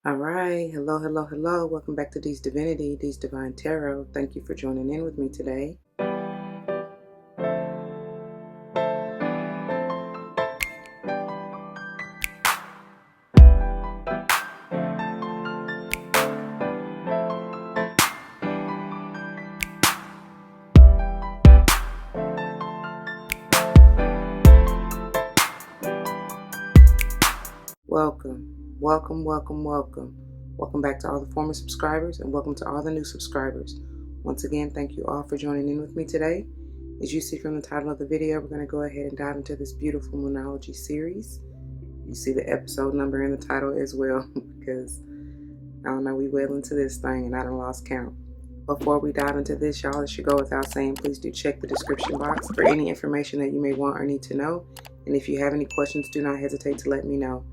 All right. Hello, hello, hello. Welcome back to D's Divinity, D's Divine Tarot. Thank you for joining in with me today. Welcome. Welcome back to all the former subscribers and welcome to all the new subscribers. Once again, thank you all for joining in with me today. As you see from the title of the video, we're going to go ahead and dive into this beautiful Moonology series. You see the episode number in the title as well because I don't know, we well into this thing and I done lost count. Before we dive into this, y'all, it should go without saying, please do check the description box for any information that you may want or need to know. And if you have any questions, do not hesitate to let me know.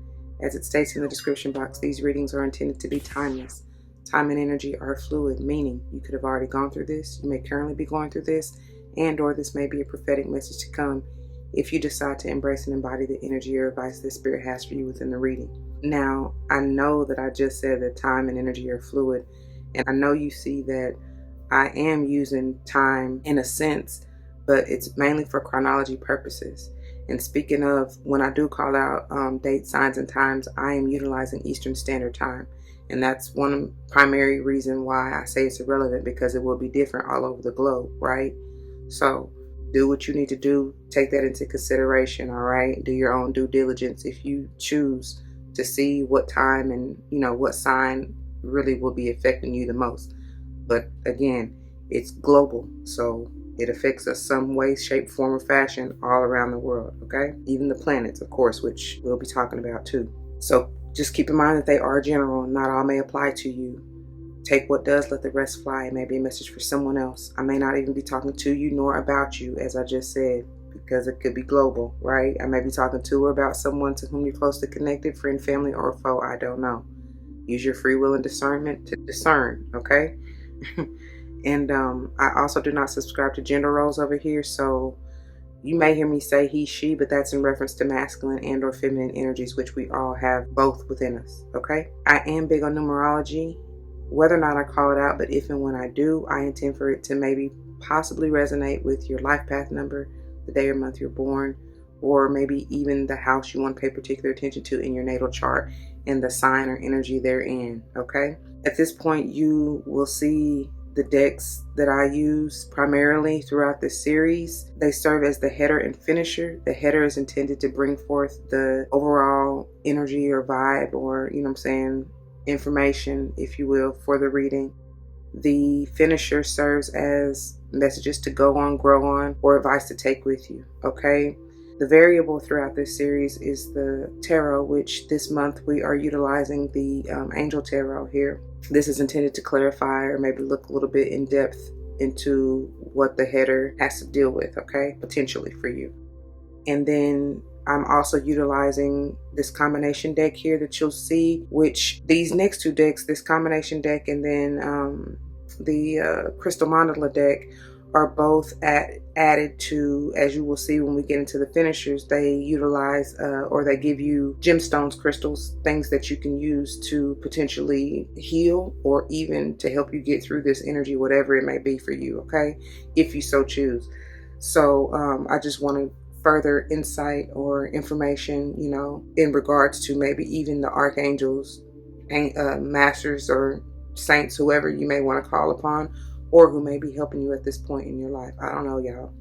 As it states in the description box, these readings are intended to be timeless. Time and energy are fluid, meaning you could have already gone through this, you may currently be going through this, and or this may be a prophetic message to come if you decide to embrace and embody the energy or advice that Spirit has for you within the reading. Now, I know that I just said that time and energy are fluid, and I know you see that I am using time in a sense, but it's mainly for chronology purposes. And speaking of, when I do call out dates, signs, and times, I am utilizing Eastern Standard Time. And that's one primary reason why I say it's irrelevant, because it will be different all over the globe, right? So do what you need to do. Take that into consideration, all right? Do your own due diligence if you choose to see what time and, what sign really will be affecting you the most. But again, it's global, so it affects us some way, shape, form, or fashion all around the world, okay? Even the planets, of course, which we'll be talking about too. So just keep in mind that they are general and not all may apply to you. Take what does, let the rest fly. It may be a message for someone else. I may not even be talking to you nor about you, as I just said, because it could be global, right? I may be talking to or about someone to whom you're closely connected, friend, family, or foe, I don't know. Use your free will and discernment to discern, okay? And I also do not subscribe to gender roles over here, so you may hear me say he, she, but that's in reference to masculine and or feminine energies, which we all have both within us, okay? I am big on numerology, whether or not I call it out, but if and when I do, I intend for it to maybe possibly resonate with your life path number, the day or month you're born, or maybe even the house you want to pay particular attention to in your natal chart and the sign or energy therein, okay? At this point, you will see the decks that I use primarily throughout this series. They serve as the header and finisher. The header is intended to bring forth the overall energy or vibe or, information, if you will, for the reading. The finisher serves as messages to go on, grow on, or advice to take with you, okay? The variable throughout this series is the tarot, which this month we are utilizing the Angel Tarot here. This is intended to clarify or maybe look a little bit in depth into what the header has to deal with, okay, potentially for you. And then I'm also utilizing this combination deck here that you'll see, which these next two decks, this combination deck and then the Crystal Mandala deck, are both added to, as you will see when we get into the finishers, they utilize or they give you gemstones, crystals, things that you can use to potentially heal or even to help you get through this energy, whatever it may be for you, okay, if you so choose. So I just want further insight or information, in regards to maybe even the archangels, masters or saints, whoever you may want to call upon, or who may be helping you at this point in your life. I don't know, y'all.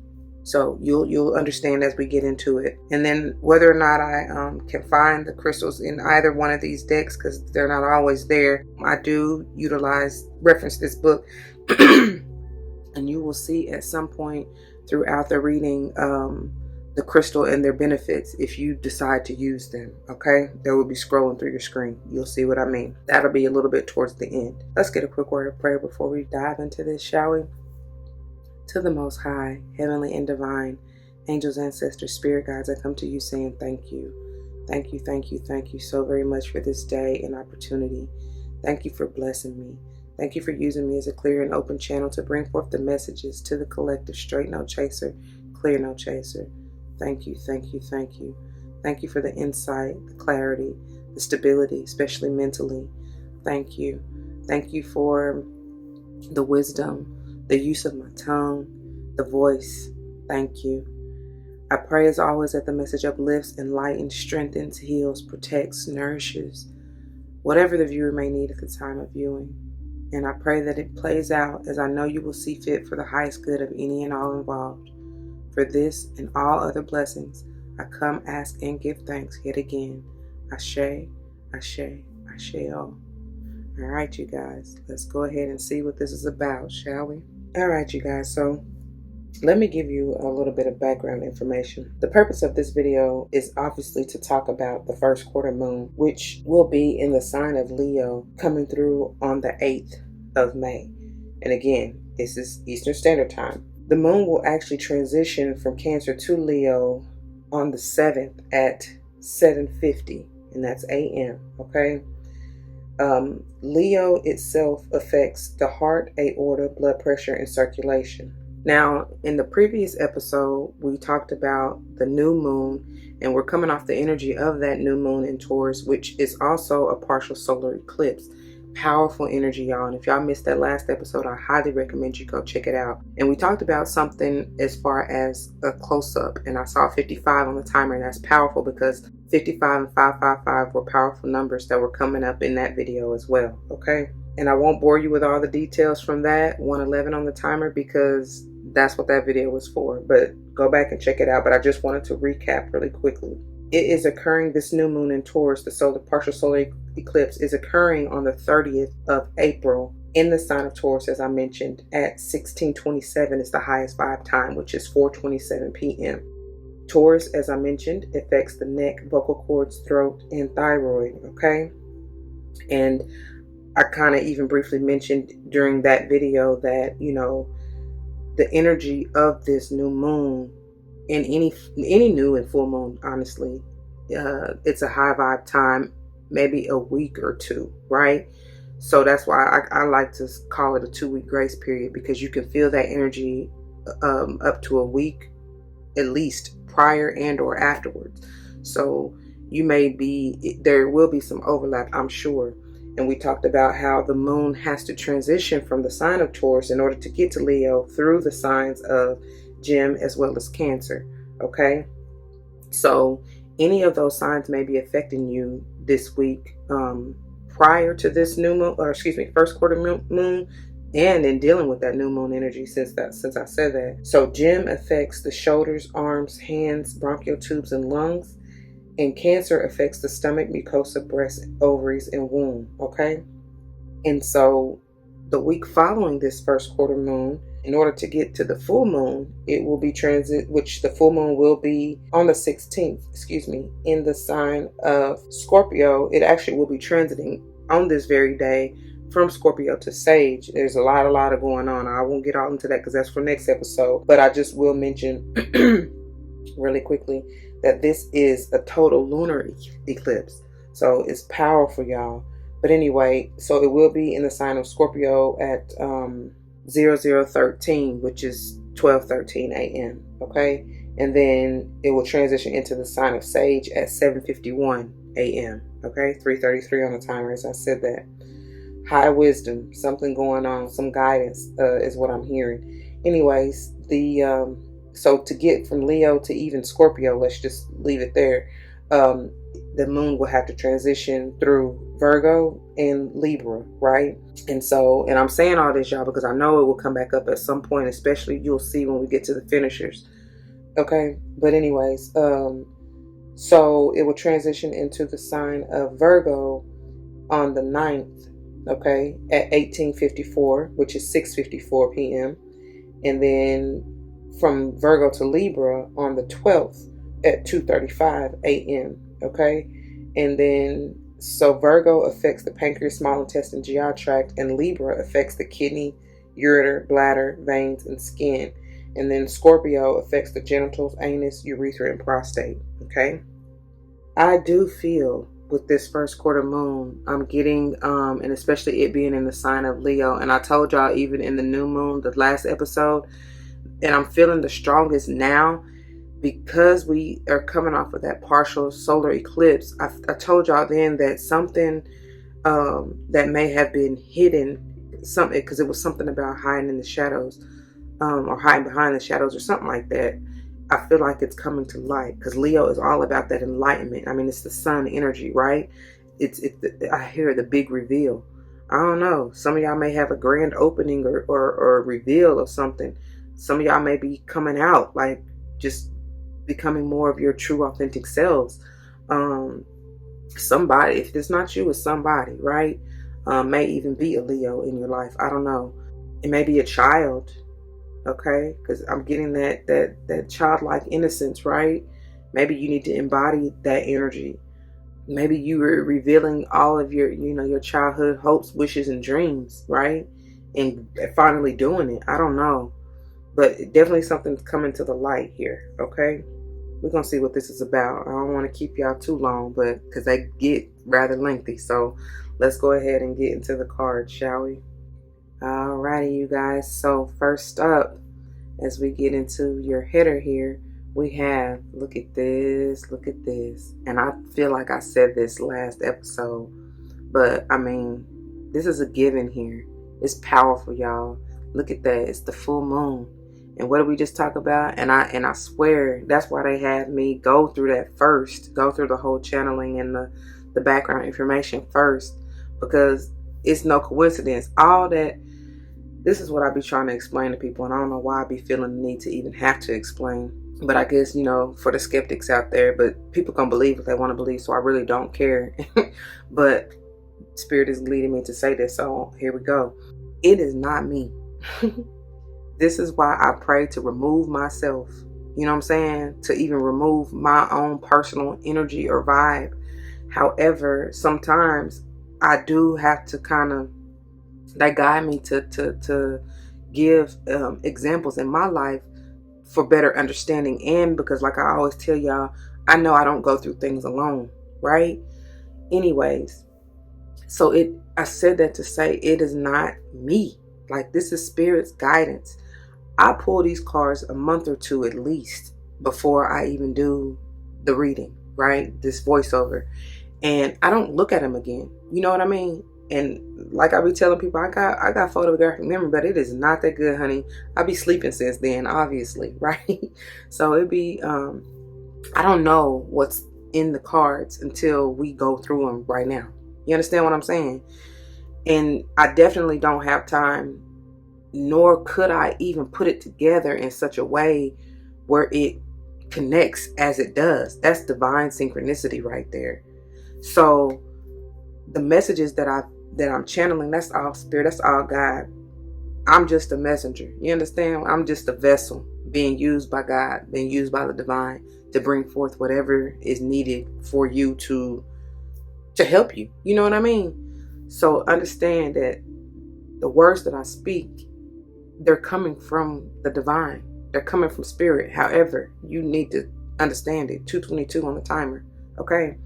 So you'll understand as we get into it. And then whether or not I can find the crystals in either one of these decks, because they're not always there, I do reference this book. And you will see at some point throughout the reading the crystal and their benefits if you decide to use them, okay? They will be scrolling through your screen. You'll see what I mean. That'll be a little bit towards the end. Let's get a quick word of prayer before we dive into this, shall we? To the Most High, heavenly and divine, angels, ancestors, spirit guides, I come to you saying thank you. Thank you, thank you, thank you so very much for this day and opportunity. Thank you for blessing me. Thank you for using me as a clear and open channel to bring forth the messages to the collective, straight no chaser, clear no chaser. Thank you, thank you, thank you. Thank you for the insight, the clarity, the stability, especially mentally. thank you. Thank you for the wisdom, the use of my tongue, the voice. Thank you. I pray as always that the message uplifts, enlightens, strengthens, heals, protects, nourishes, whatever the viewer may need at the time of viewing. And I pray that it plays out as I know you will see fit for the highest good of any and all involved. For this and all other blessings, I come, ask, and give thanks yet again. Ashe, Ashe, Ashe all. All right, you guys, let's go ahead and see what this is about, shall we? All right, you guys, so let me give you a little bit of background information. The purpose of this video is obviously to talk about the first quarter moon, which will be in the sign of Leo, coming through on the 8th of May. And again, this is Eastern Standard Time. The moon will actually transition from Cancer to Leo on the 7th at 7:50, and that's a.m., okay? Leo itself affects the heart, aorta, blood pressure, and circulation. Now, in the previous episode, we talked about the new moon, and we're coming off the energy of that new moon in Taurus, which is also a partial solar eclipse. Powerful energy, y'all. And if y'all missed that last episode, I highly recommend you go check it out. And we talked about something as far as a close-up, and I saw 55 on the timer, and that's powerful because 55 and 555 were powerful numbers that were coming up in that video as well, okay? And I won't bore you with all the details from that 111 on the timer because that's what that video was for, but go back and check it out. But I just wanted to recap really quickly. It is occurring, this new moon in Taurus, the partial solar eclipse is occurring on the 30th of April in the sign of Taurus, as I mentioned, at 16:27 is the highest vibe time, which is 4:27 p.m. Taurus, as I mentioned, affects the neck, vocal cords, throat, and thyroid, okay? And I kind of even briefly mentioned during that video that, you know, the energy of this new moon in any new and full moon, honestly, it's a high vibe time, maybe a week or two, right? So that's why I like to call it a 2-week grace period, because you can feel that energy up to a week at least prior and or afterwards. So there will be some overlap, I'm sure. And we talked about how the moon has to transition from the sign of Taurus in order to get to Leo through the signs of Gem as well as Cancer, okay? So any of those signs may be affecting you this week prior to this new moon, or excuse me, first quarter moon, and in dealing with that new moon energy since I said that. So Gem affects the shoulders, arms, hands, bronchial tubes, and lungs. And Cancer affects the stomach, mucosa, breast, ovaries, and womb, okay? And so the week following this first quarter moon, in order to get to the full moon, it will be which the full moon will be on the 16th, in the sign of Scorpio. It actually will be transiting on this very day from Scorpio to Sage. There's a lot of going on. I won't get all into that because that's for next episode, but I just will mention really quickly that this is a total lunar eclipse. So it's powerful, y'all. But anyway, so it will be in the sign of Scorpio at 0013, which is 12:13 a.m. Okay? And then it will transition into the sign of Sage at 7:51 a.m. Okay? 3:33 on the timer, as I said that. High wisdom, something going on, some guidance is what I'm hearing. Anyways, so to get from Leo to even Scorpio, let's just leave it there, the moon will have to transition through Virgo and Libra, right? And I'm saying all this, y'all, because I know it will come back up at some point, especially you'll see when we get to the finishers. Okay? But anyways, so it will transition into the sign of Virgo on the 9th, okay, at 18:54, which is 6:54 p.m. And then from Virgo to Libra on the 12th at 2:35 a.m. Okay, and then so Virgo affects the pancreas, small intestine, GI tract, and Libra affects the kidney, ureter, bladder, veins, and skin. And then Scorpio affects the genitals, anus, urethra, and prostate. Okay, I do feel with this first quarter moon, I'm getting and especially it being in the sign of Leo, and I told y'all even in the new moon, the last episode, and I'm feeling the strongest now because we are coming off of that partial solar eclipse. I told y'all then that something that may have been hidden, something, because it was something about hiding in the shadows, or hiding behind the shadows or something like that. I feel like it's coming to light, because Leo is all about that enlightenment. I mean, it's the sun energy, right? I hear the big reveal. I don't know. Some of y'all may have a grand opening or a reveal of something. Some of y'all may be coming out, like just becoming more of your true authentic selves. Somebody, if it's not you, it's somebody, right? May even be a Leo in your life. I don't know. It may be a child, okay? Because I'm getting that childlike innocence, right? Maybe you need to embody that energy. Maybe you were revealing all of your, your childhood hopes, wishes, and dreams, right? And finally doing it. I don't know. But definitely something's coming to the light here, okay? We're going to see what this is about. I don't want to keep y'all too long, but because they get rather lengthy. So let's go ahead and get into the cards, shall we? Alrighty, you guys. So first up, as we get into your header here, we have, look at this. And I feel like I said this last episode, but I mean, this is a given here. It's powerful, y'all. Look at that. It's the full moon. And what did we just talk about? And I swear that's why they had me go through that first, go through the whole channeling and the background information first, because it's no coincidence. All that, this is what I be trying to explain to people, and I don't know why I be feeling the need to even have to explain. But I guess, for the skeptics out there, but people can believe what they want to believe, so I really don't care. But Spirit is leading me to say this, so here we go. It is not me. This is why I pray to remove myself. You know what I'm saying? To even remove my own personal energy or vibe. However, sometimes I do have to kind of, that guide me to give examples in my life for better understanding. And because, like I always tell y'all, I know I don't go through things alone, right? Anyways, so I said that to say it is not me. Like, this is Spirit's guidance. I pull these cards a month or two at least before I even do the reading, right? This voiceover. And I don't look at them again. You know what I mean? And like I be telling people, I got photographic memory, but it is not that good, honey. I be sleeping since then, obviously, right? So it'd be, I don't know what's in the cards until we go through them right now. You understand what I'm saying? And I definitely don't have time, nor could I even put it together in such a way where it connects as it does. That's divine synchronicity right there. So the messages that I'm channeling, that's all Spirit, that's all God. I'm just a messenger. You understand? I'm just a vessel being used by God, being used by the divine to bring forth whatever is needed for you to help you. You know what I mean? So understand that the words that I speak, they're coming from the divine. They're coming from Spirit. However, you need to understand it. 2:22 on the timer. Okay?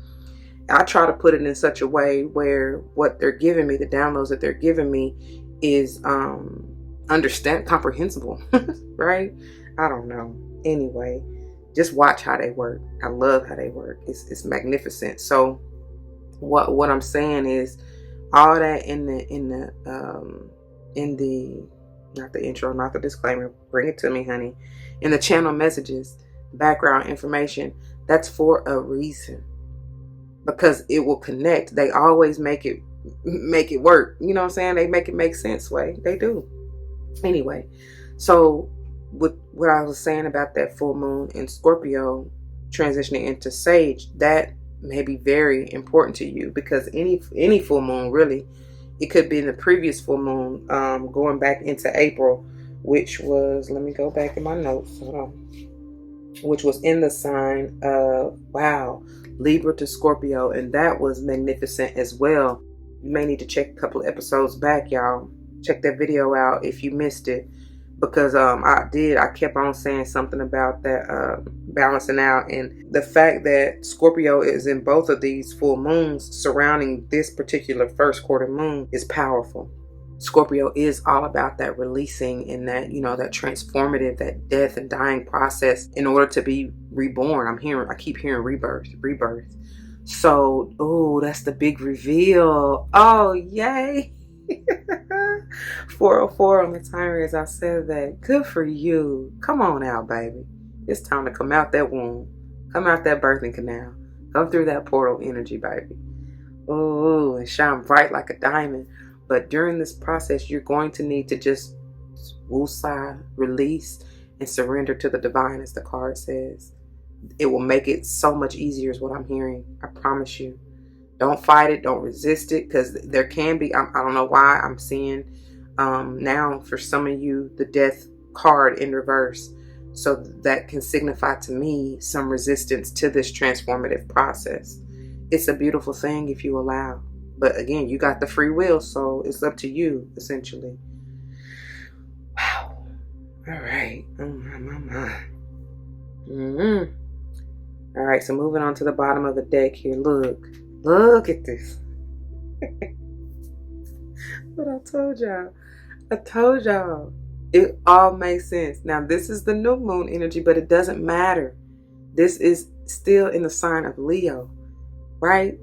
I try to put it in such a way where what they're giving me, the downloads that they're giving me, is comprehensible. Right? I don't know. Anyway, just watch how they work. I love how they work. It's magnificent. So what I'm saying is, all that in the not the intro, not the disclaimer, bring it to me, honey, in the channel messages, background information, that's for a reason, because it will connect. They always make it work. You know what I'm saying? They make it make sense. Way they do. Anyway, so with what I was saying about that full moon in Scorpio transitioning into Sage, that may be very important to you, because any full moon, really, it could be in the previous full moon, going back into April, which was, let me go back in my notes, which was in the sign of, Libra to Scorpio, and that was magnificent as well. You may need to check a couple of episodes back, y'all. Check that video out if you missed it, because I kept on saying something about that balancing out, and the fact that Scorpio is in both of these full moons surrounding this particular first quarter moon is powerful. Scorpio is all about that releasing and that, that transformative, that death and dying process in order to be reborn. I keep hearing rebirth. So, oh, that's the big reveal. Oh, yay. 404 on the timer as I said that. Good for you. Come on out, baby. It's time to come out that womb. Come out that birthing canal. Come through that portal energy, baby. Oh, and shine bright like a diamond. But during this process, you're going to need to just woosah, release, and surrender to the divine, as the card says. It will make it so much easier is what I'm hearing. I promise you. Don't fight it. Don't resist it, because there can be, I don't know why I'm seeing now for some of you the death card in reverse. So that can signify to me some resistance to this transformative process. It's a beautiful thing if you allow. But again, you got the free will, so it's up to you, essentially. Wow. All right. Oh, my. All right, so moving on to the bottom of the deck here. Look at this. But I told y'all. It all makes sense. Now, this is the new moon energy, but it doesn't matter. This is still in the sign of Leo, right?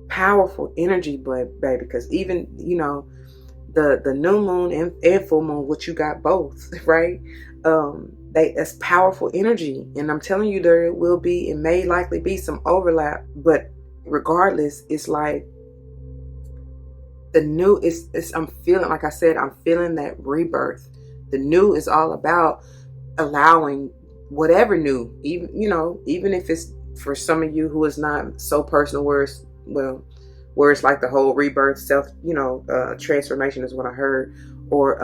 Powerful energy, baby, because even, the new moon and full moon, which you got both, right? That's powerful energy. And I'm telling you, it may likely be some overlap, but regardless, it's like the new I'm feeling, like I said, I'm feeling that rebirth. The new is all about allowing whatever new, even if it's for some of you who is not so personal, where it's like the whole rebirth, self, transformation is what I heard, or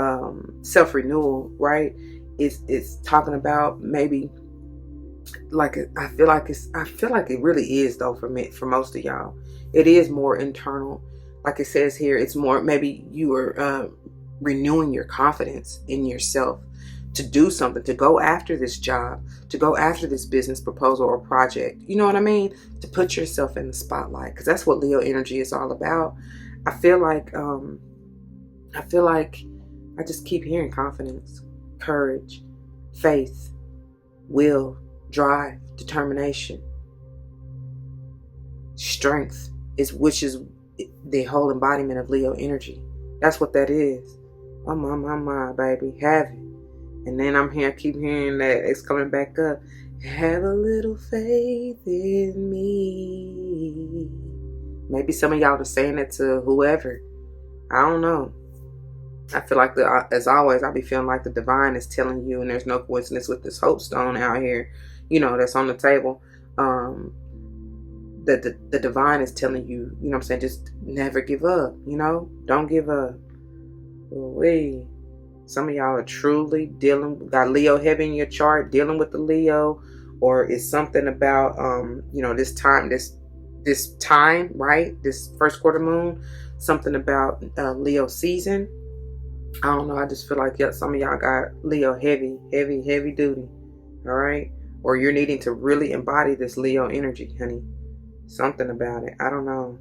self-renewal, right? It's talking about maybe like I feel like it really is, though, for most of y'all. It is more internal. Like it says here, it's more, maybe you are renewing your confidence in yourself to do something, to go after this job, to go after this business proposal or project. You know what I mean? To put yourself in the spotlight, because that's what Leo energy is all about. I feel like I just keep hearing confidence, courage, faith, will, drive, determination, strength, which is the whole embodiment of Leo energy. That's what that is. Oh my, baby, have it. And then I keep hearing that it's coming back up. Have a little faith in me. Maybe some of y'all are saying it to whoever. I don't know. I feel like, as always, I be feeling like the divine is telling you, and there's no coincidence with this hope stone out here, that's on the table. That the divine is telling you, what I'm saying, just never give up, don't give up. Wait. Some of y'all are truly got Leo heavy in your chart, dealing with the Leo, or it's something about, this time, right? This first quarter moon, something about Leo season. I don't know. I just feel like some of y'all got Leo heavy duty. All right. Or you're needing to really embody this Leo energy, honey. Something about it. I don't know.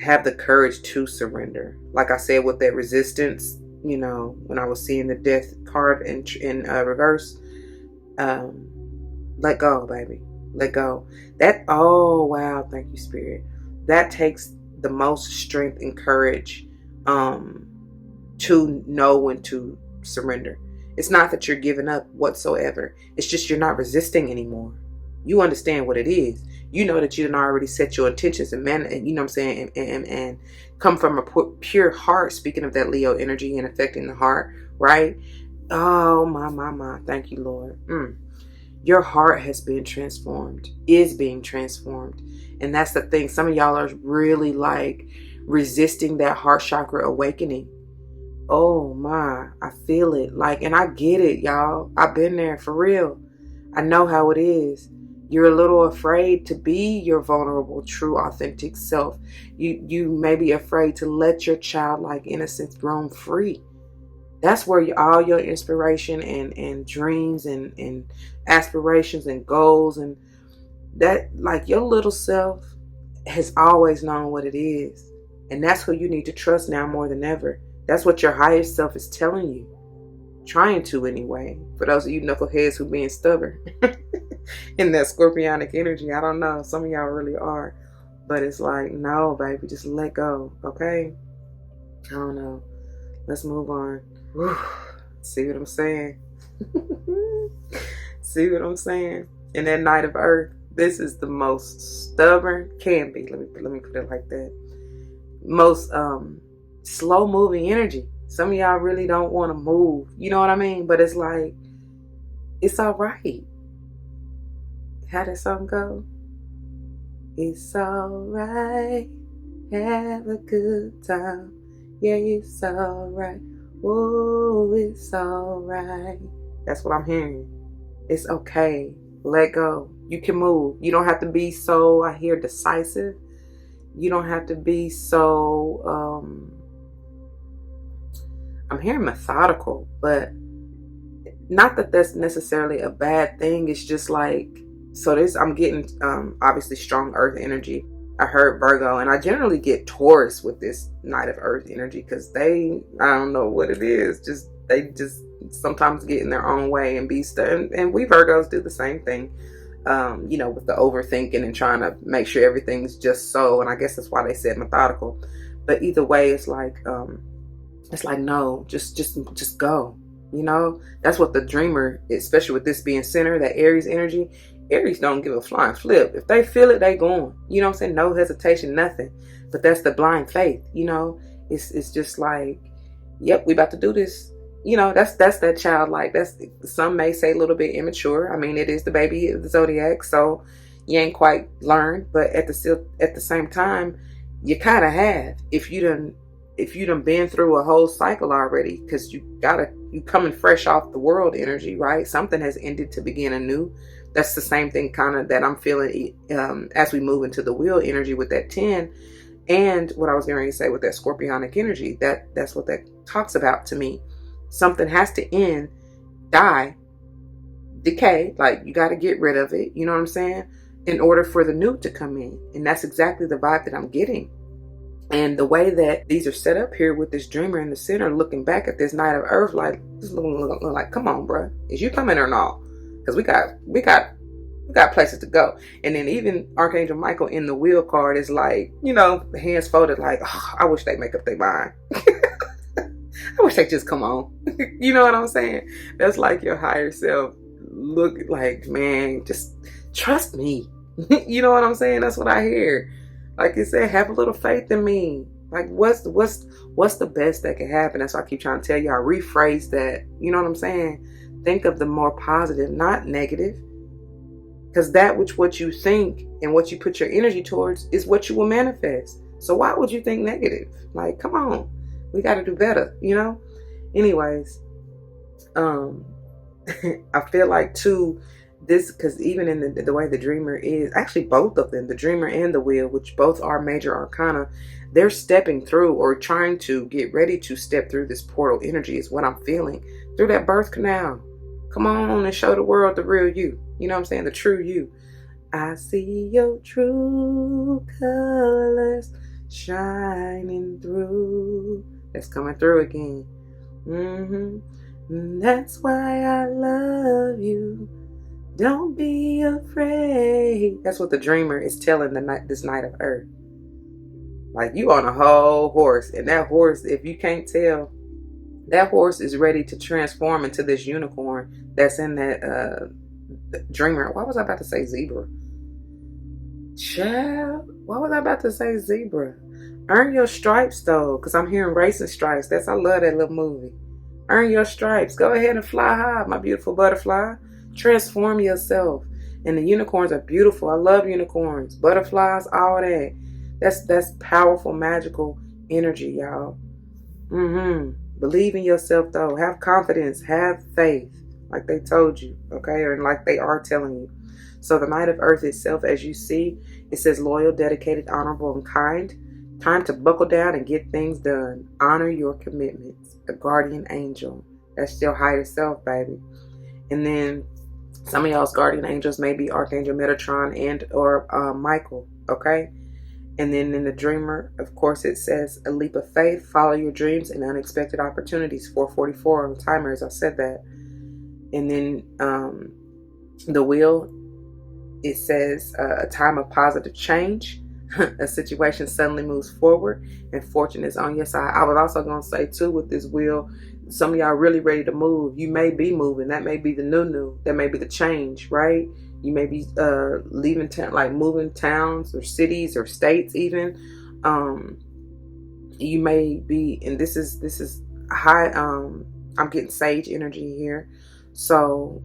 Have the courage to surrender. Like I said, with that resistance, when I was seeing the death card in reverse, let go, baby. Let go. Oh, wow. Thank you, Spirit. That takes the most strength and courage to know when to surrender. It's not that you're giving up whatsoever. It's just you're not resisting anymore. You understand what it is. You know that you done already set your intentions and and come from a pure heart, speaking of that Leo energy and affecting the heart, right? Oh, my. Thank you, Lord. Your heart has been transformed, is being transformed. And that's the thing. Some of y'all are really like resisting that heart chakra awakening. Oh my, I feel it. And I get it, y'all. I've been there for real. I know how it is. You're a little afraid to be your vulnerable, true, authentic self. You may be afraid to let your childlike innocence roam free. That's where all your inspiration and dreams and aspirations and goals and that, your little self has always known what it is. And that's who you need to trust now more than ever. That's what your highest self is telling you. Trying to, anyway. For those of you knuckleheads who being stubborn. in that scorpionic energy. I don't know. Some of y'all really are. But it's like, no, baby, just let go. Okay? I don't know. Let's move on. See what I'm saying? See what I'm saying? In that Knight of Earth, this is the most stubborn can be. Let me put it like that. Most slow moving energy. Some of y'all really don't want to move. You know what I mean? But it's like, it's all right. How that song go? It's all right. Have a good time. Yeah, it's all right. Oh, it's all right. That's what I'm hearing. It's okay. Let go. You can move. You don't have to be so, I hear, decisive. You don't have to be so, I'm hearing methodical, but not that that's necessarily a bad thing. It's just like, so this, I'm getting obviously strong earth energy. I heard Virgo, and I generally get Taurus with this Knight of Earth energy because I don't know what it is. They just sometimes get in their own way and be stuck. And we Virgos do the same thing, with the overthinking and trying to make sure everything's just so. And I guess that's why they said methodical. But either way, it's like no, just go. That's what the dreamer, especially with this being center, that Aries energy. Aries don't give a flying flip. If they feel it, they going. You know what I'm saying? No hesitation, nothing. But that's the blind faith. It's just like, yep, we about to do this. That's that childlike. That's, some may say, a little bit immature. I mean, it is the baby of the zodiac, so you ain't quite learned. But at the same time, you kind of have. If you done been through a whole cycle already, because you coming fresh off the world energy, right? Something has ended to begin anew. That's the same thing kind of that I'm feeling as we move into the wheel energy with that 10. And what I was going to say with that scorpionic energy, that's what that talks about to me. Something has to end, die, decay. Like, you got to get rid of it. You know what I'm saying? In order for the new to come in. And that's exactly the vibe that I'm getting. And the way that these are set up here with this dreamer in the center, looking back at this Knight of Earth, like, just looking like, come on, bro, is you coming or not? Because we got places to go. And then even Archangel Michael in the wheel card is like, hands folded, like, oh, I wish they'd make up their mind. I wish they just come on. You know what I'm saying? That's like your higher self look like, man, just trust me. You know what I'm saying? That's what I hear. Like you said, have a little faith in me. Like, what's the best that can happen? That's why I keep trying to tell you. I rephrase that. You know what I'm saying? Think of the more positive, not negative. Because that which what you think and what you put your energy towards is what you will manifest. So why would you think negative? Like, come on. We got to do better, Anyways, I feel like, too, this, because even in the way the dreamer is, actually both of them, the dreamer and the wheel, which both are major arcana, they're stepping through or trying to get ready to step through this portal energy is what I'm feeling. Through that birth canal. Come on and show the world the real you. You know what I'm saying? The true you. I see your true colors shining through. That's coming through again. That's why I love you. Don't be afraid. That's what the dreamer is telling this Knight of Earth. Like, you on a whole horse. And that horse, if you can't tell, that horse is ready to transform into this unicorn that's in that dreamer. Why was I about to say zebra? Child, why was I about to say zebra? Earn your stripes, though, because I'm hearing racing stripes. I love that little movie. Earn your stripes. Go ahead and fly high, my beautiful butterfly. Transform yourself. And the unicorns are beautiful. I love unicorns. Butterflies, all that. That's powerful, magical energy, y'all. Believe in yourself, though. Have confidence. Have faith. Like they told you, okay? Or like they are telling you. So the Knight of Earth itself, as you see, it says loyal, dedicated, honorable, and kind. Time to buckle down and get things done. Honor your commitments. A guardian angel. That's your higher self, baby. And then some of y'all's guardian angels may be Archangel Metatron and or Michael, okay? And then in the dreamer, of course, it says a leap of faith, follow your dreams and unexpected opportunities. 444 on the timer, as I said that. And then the wheel, It says a time of positive change. A situation suddenly moves forward and fortune is on your side. I was also going to say too, with this wheel, some of y'all really ready to move. You may be moving. That may be the new. That may be the change, right? You may be leaving town, like moving towns or cities or states even. You may be, and this is high. I'm getting sage energy here, so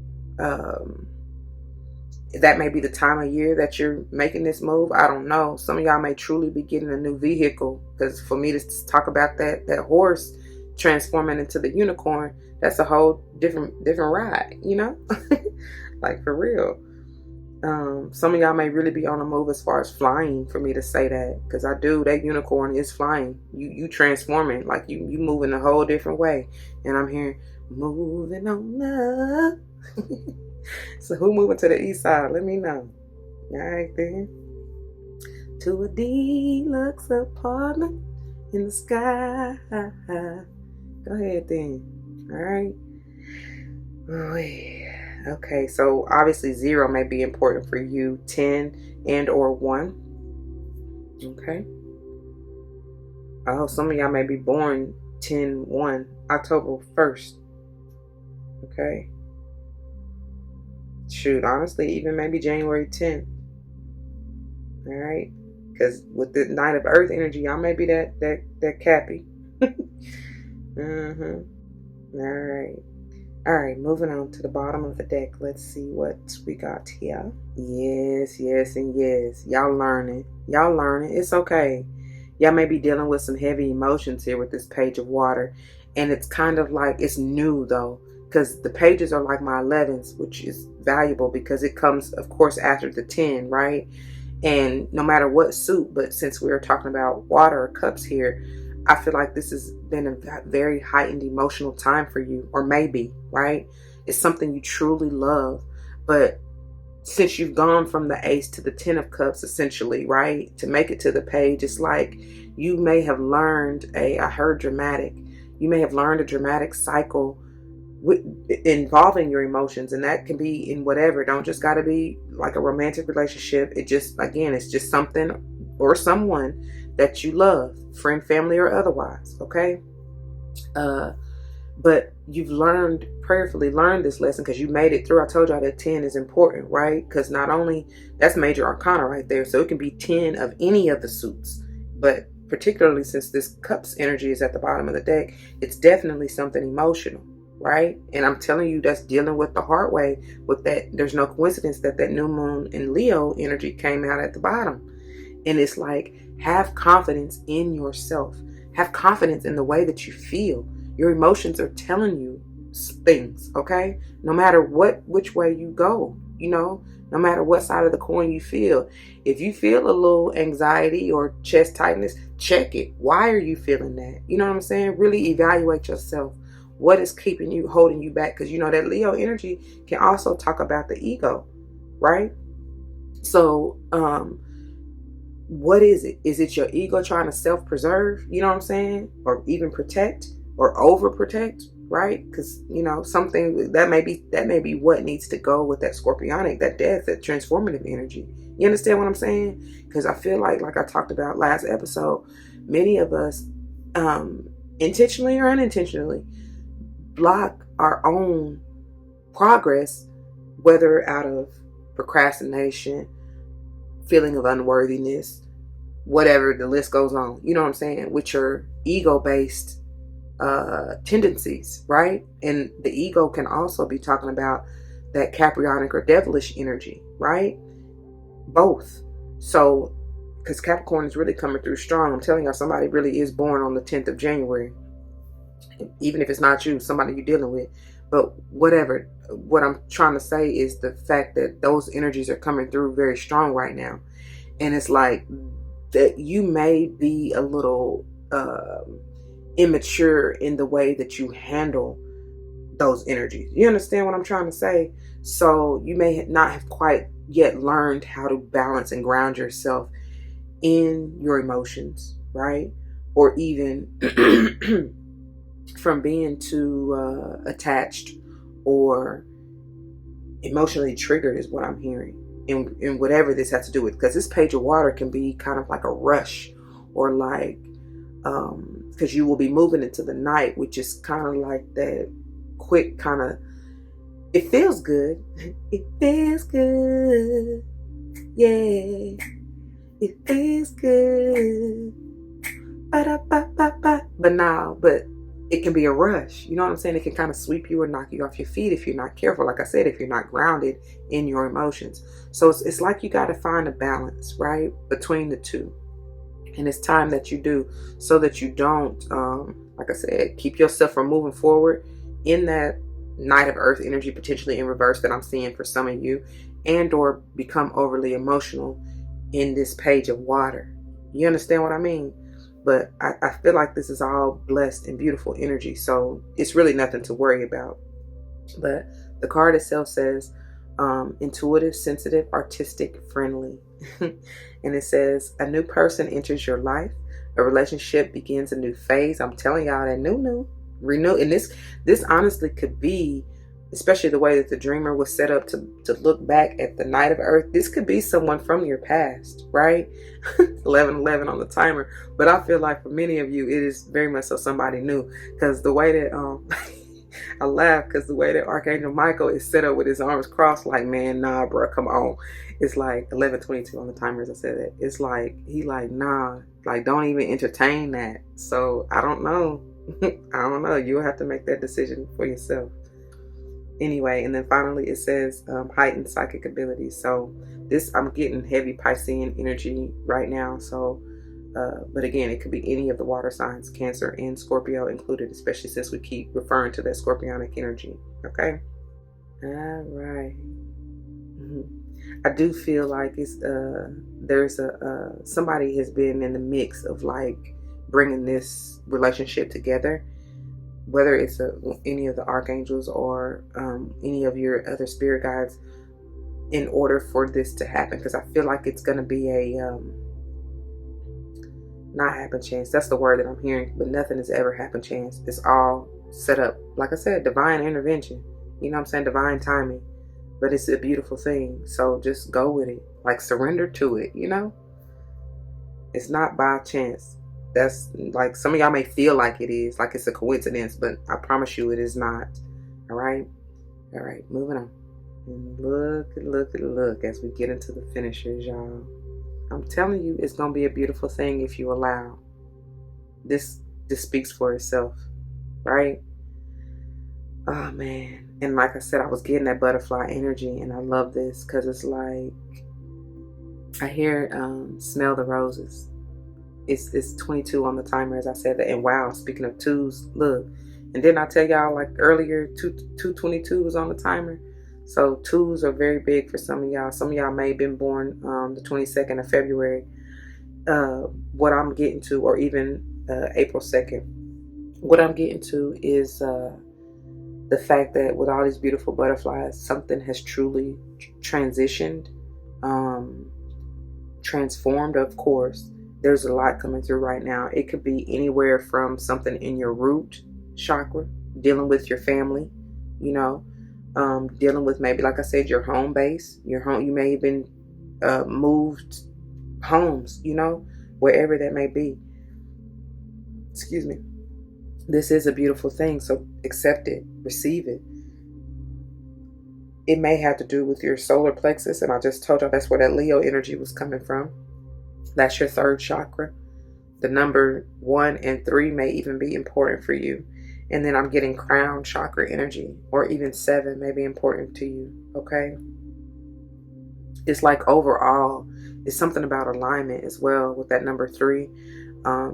that may be the time of year that you're making this move. I don't know. Some of y'all may truly be getting a new vehicle, because for me to talk about that horse transforming into the unicorn, that's a whole different ride, you know. Like, for real. Some of y'all may really be on the move as far as flying, for me to say that, because that unicorn is flying. You transforming, like you moving a whole different way. And I'm hearing moving on up. So who moving to the east side? Let me know. All right then. To a deluxe apartment in the sky. Go ahead then. All right. Okay, so obviously 0 may be important for you. 10 and or 1. Okay. Oh, some of y'all may be born 10/1, October 1st. Okay. Shoot, honestly, even maybe January 10th. All right, because with the Knight of Earth energy, y'all may be that Cappy. All right, moving on to the bottom of the deck. Let's see what we got here. Yes, and yes. Y'all learning. It's okay. Y'all may be dealing with some heavy emotions here with this Page of Water, and it's kind of like, it's new though, because the pages are like my 11s, which is valuable because it comes, of course, after the 10, right? And no matter what suit, but since we are talking about water or cups here, I feel like this has been a very heightened emotional time for you, or maybe, right? It's something you truly love, but since you've gone from the Ace to the 10 of Cups, essentially, right, to make it to the Page, it's like you may have learned you may have learned a dramatic cycle involving your emotions, and that can be in whatever. Don't just got to be like a romantic relationship. It just, again, it's just something or someone that you love, friend, family, or otherwise. Okay. But you've prayerfully learned this lesson, because you made it through. I told y'all that 10 is important, right? Because not only, that's major arcana right there, so it can be 10 of any of the suits, but particularly since this Cups energy is at the bottom of the deck, it's definitely something emotional, right? And I'm telling you, that's dealing with the hard way with that. There's no coincidence that new moon in Leo energy came out at the bottom. And it's like, have confidence in yourself. Have confidence in the way that you feel. Your emotions are telling you things, okay? No matter which way you go, no matter what side of the coin you feel. If you feel a little anxiety or chest tightness, check it. Why are you feeling that? You know what I'm saying? Really evaluate yourself. What is holding you back? Because that Leo energy can also talk about the ego, right? So, what is it? Is it your ego trying to self-preserve? You know what I'm saying? Or even protect or overprotect, right? Because, something that may be what needs to go with that scorpionic, that death, that transformative energy. You understand what I'm saying? Because I feel like I talked about last episode, many of us, intentionally or unintentionally, block our own progress, whether out of procrastination, feeling of unworthiness, whatever, the list goes on, you know what I'm saying, with your ego-based tendencies, right? And the ego can also be talking about that Caprionic or devilish energy, right? Both. So, because Capricorn is really coming through strong. I'm telling y'all, somebody really is born on the 10th of January. Even if it's not you, somebody you're dealing with. But whatever, what I'm trying to say is the fact that those energies are coming through very strong right now. And it's like that you may be a little immature in the way that you handle those energies. You understand what I'm trying to say? So you may not have quite yet learned how to balance and ground yourself in your emotions, right? Or even from being too attached or emotionally triggered is what I'm hearing. in whatever this has to do with, because this page of water can be kind of like a rush, or like because you will be moving into the night, which is kind of like that quick kind of, it feels good. It feels good. Yeah. It feels good. Ba-da-ba-ba-ba. But it can be a rush. You know what I'm saying? It can kind of sweep you or knock you off your feet if you're not careful. Like I said, if you're not grounded in your emotions. So it's like you got to find a balance, right, between the two. And it's time that you do, so that you don't, like I said, keep yourself from moving forward in that Knight of Earth energy, potentially in reverse, that I'm seeing for some of you, and or become overly emotional in this page of water. You understand what I mean? But I feel like this is all blessed and beautiful energy, so it's really nothing to worry about. But the card itself says intuitive, sensitive, artistic, friendly. And it says a new person enters your life. A relationship begins a new phase. I'm telling y'all, that renew. And this honestly could be, especially the way that the dreamer was set up to look back at the Knight of Earth. This could be someone from your past, right? 11:11 on the timer. But I feel like for many of you, it is very much so somebody new, because the way that I laugh because the way that Archangel Michael is set up with his arms crossed, like, man, nah, bro, come on. It's like 11:22 on the timer, as I said that. It's like, he like, nah, like, don't even entertain that. So I don't know. I don't know. You'll have to make that decision for yourself. Anyway, and then finally it says heightened psychic abilities. So this, I'm getting heavy Piscean energy right now. So but again, it could be any of the water signs, Cancer and Scorpio included, especially since we keep referring to that Scorpionic energy. Okay. All right. I do feel like it's there's somebody has been in the mix of like bringing this relationship together, whether it's any of the archangels or any of your other spirit guides, in order for this to happen. Because I feel like it's going to be a not happen chance. That's the word that I'm hearing, but nothing is ever happen chance. It's all set up. Like I said, divine intervention. You know what I'm saying? Divine timing. But it's a beautiful thing. So just go with it. Like, surrender to it, you know? It's not by chance. That's like, some of y'all may feel like it is, like it's a coincidence, but I promise you it is not. All right? All right, moving on. And look as we get into the finishers, y'all. I'm telling you, it's going to be a beautiful thing if you allow. This speaks for itself, right? Oh, man. And like I said, I was getting that butterfly energy, and I love this because it's like, I hear smell the roses. It's 22 on the timer, as I said that. And wow, speaking of twos, look. And didn't I tell y'all like earlier, 222 was on the timer? So twos are very big for some of y'all. Some of y'all may have been born the 22nd of February. What I'm getting to, or even April 2nd, what I'm getting to is the fact that with all these beautiful butterflies, something has truly transitioned, transformed, of course. There's a lot coming through right now. It could be anywhere from something in your root chakra, dealing with your family, you know, dealing with maybe, like I said, your home base, your home. You may have been moved homes, you know, wherever that may be. Excuse me. This is a beautiful thing, so accept it, receive it. It may have to do with your solar plexus, and I just told you that's where that Leo energy was coming from. That's your third chakra. The number 1 and 3 may even be important for you. And then I'm getting crown chakra energy, or even 7 may be important to you, okay? It's like overall, it's something about alignment as well with that number 3.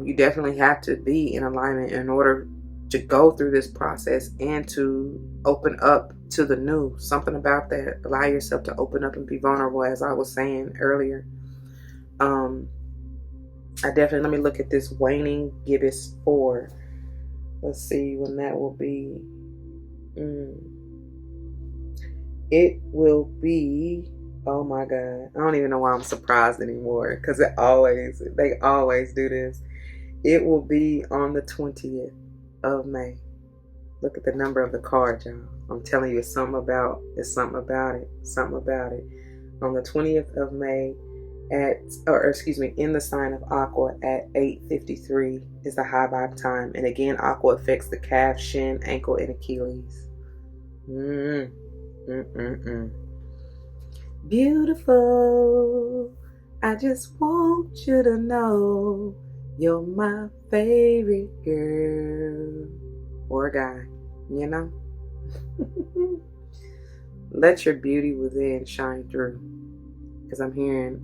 You definitely have to be in alignment in order to go through this process and to open up to the new. Something about that. Allow yourself to open up and be vulnerable, as I was saying earlier. I definitely, let me look at this waning gibbous 4. Let's see when that will be. It will be, oh my God, I don't even know why I'm surprised anymore, because they always do this. It will be on the 20th of May. Look at the number of the card, y'all. I'm telling you, it's something about it. on the 20th of May in the sign of Aqua at 8:53 is the high vibe time. And again, Aqua affects the calf, shin, ankle, and Achilles. Beautiful, I just want you to know you're my favorite girl. Or guy, you know? Let your beauty within shine through. Because I'm hearing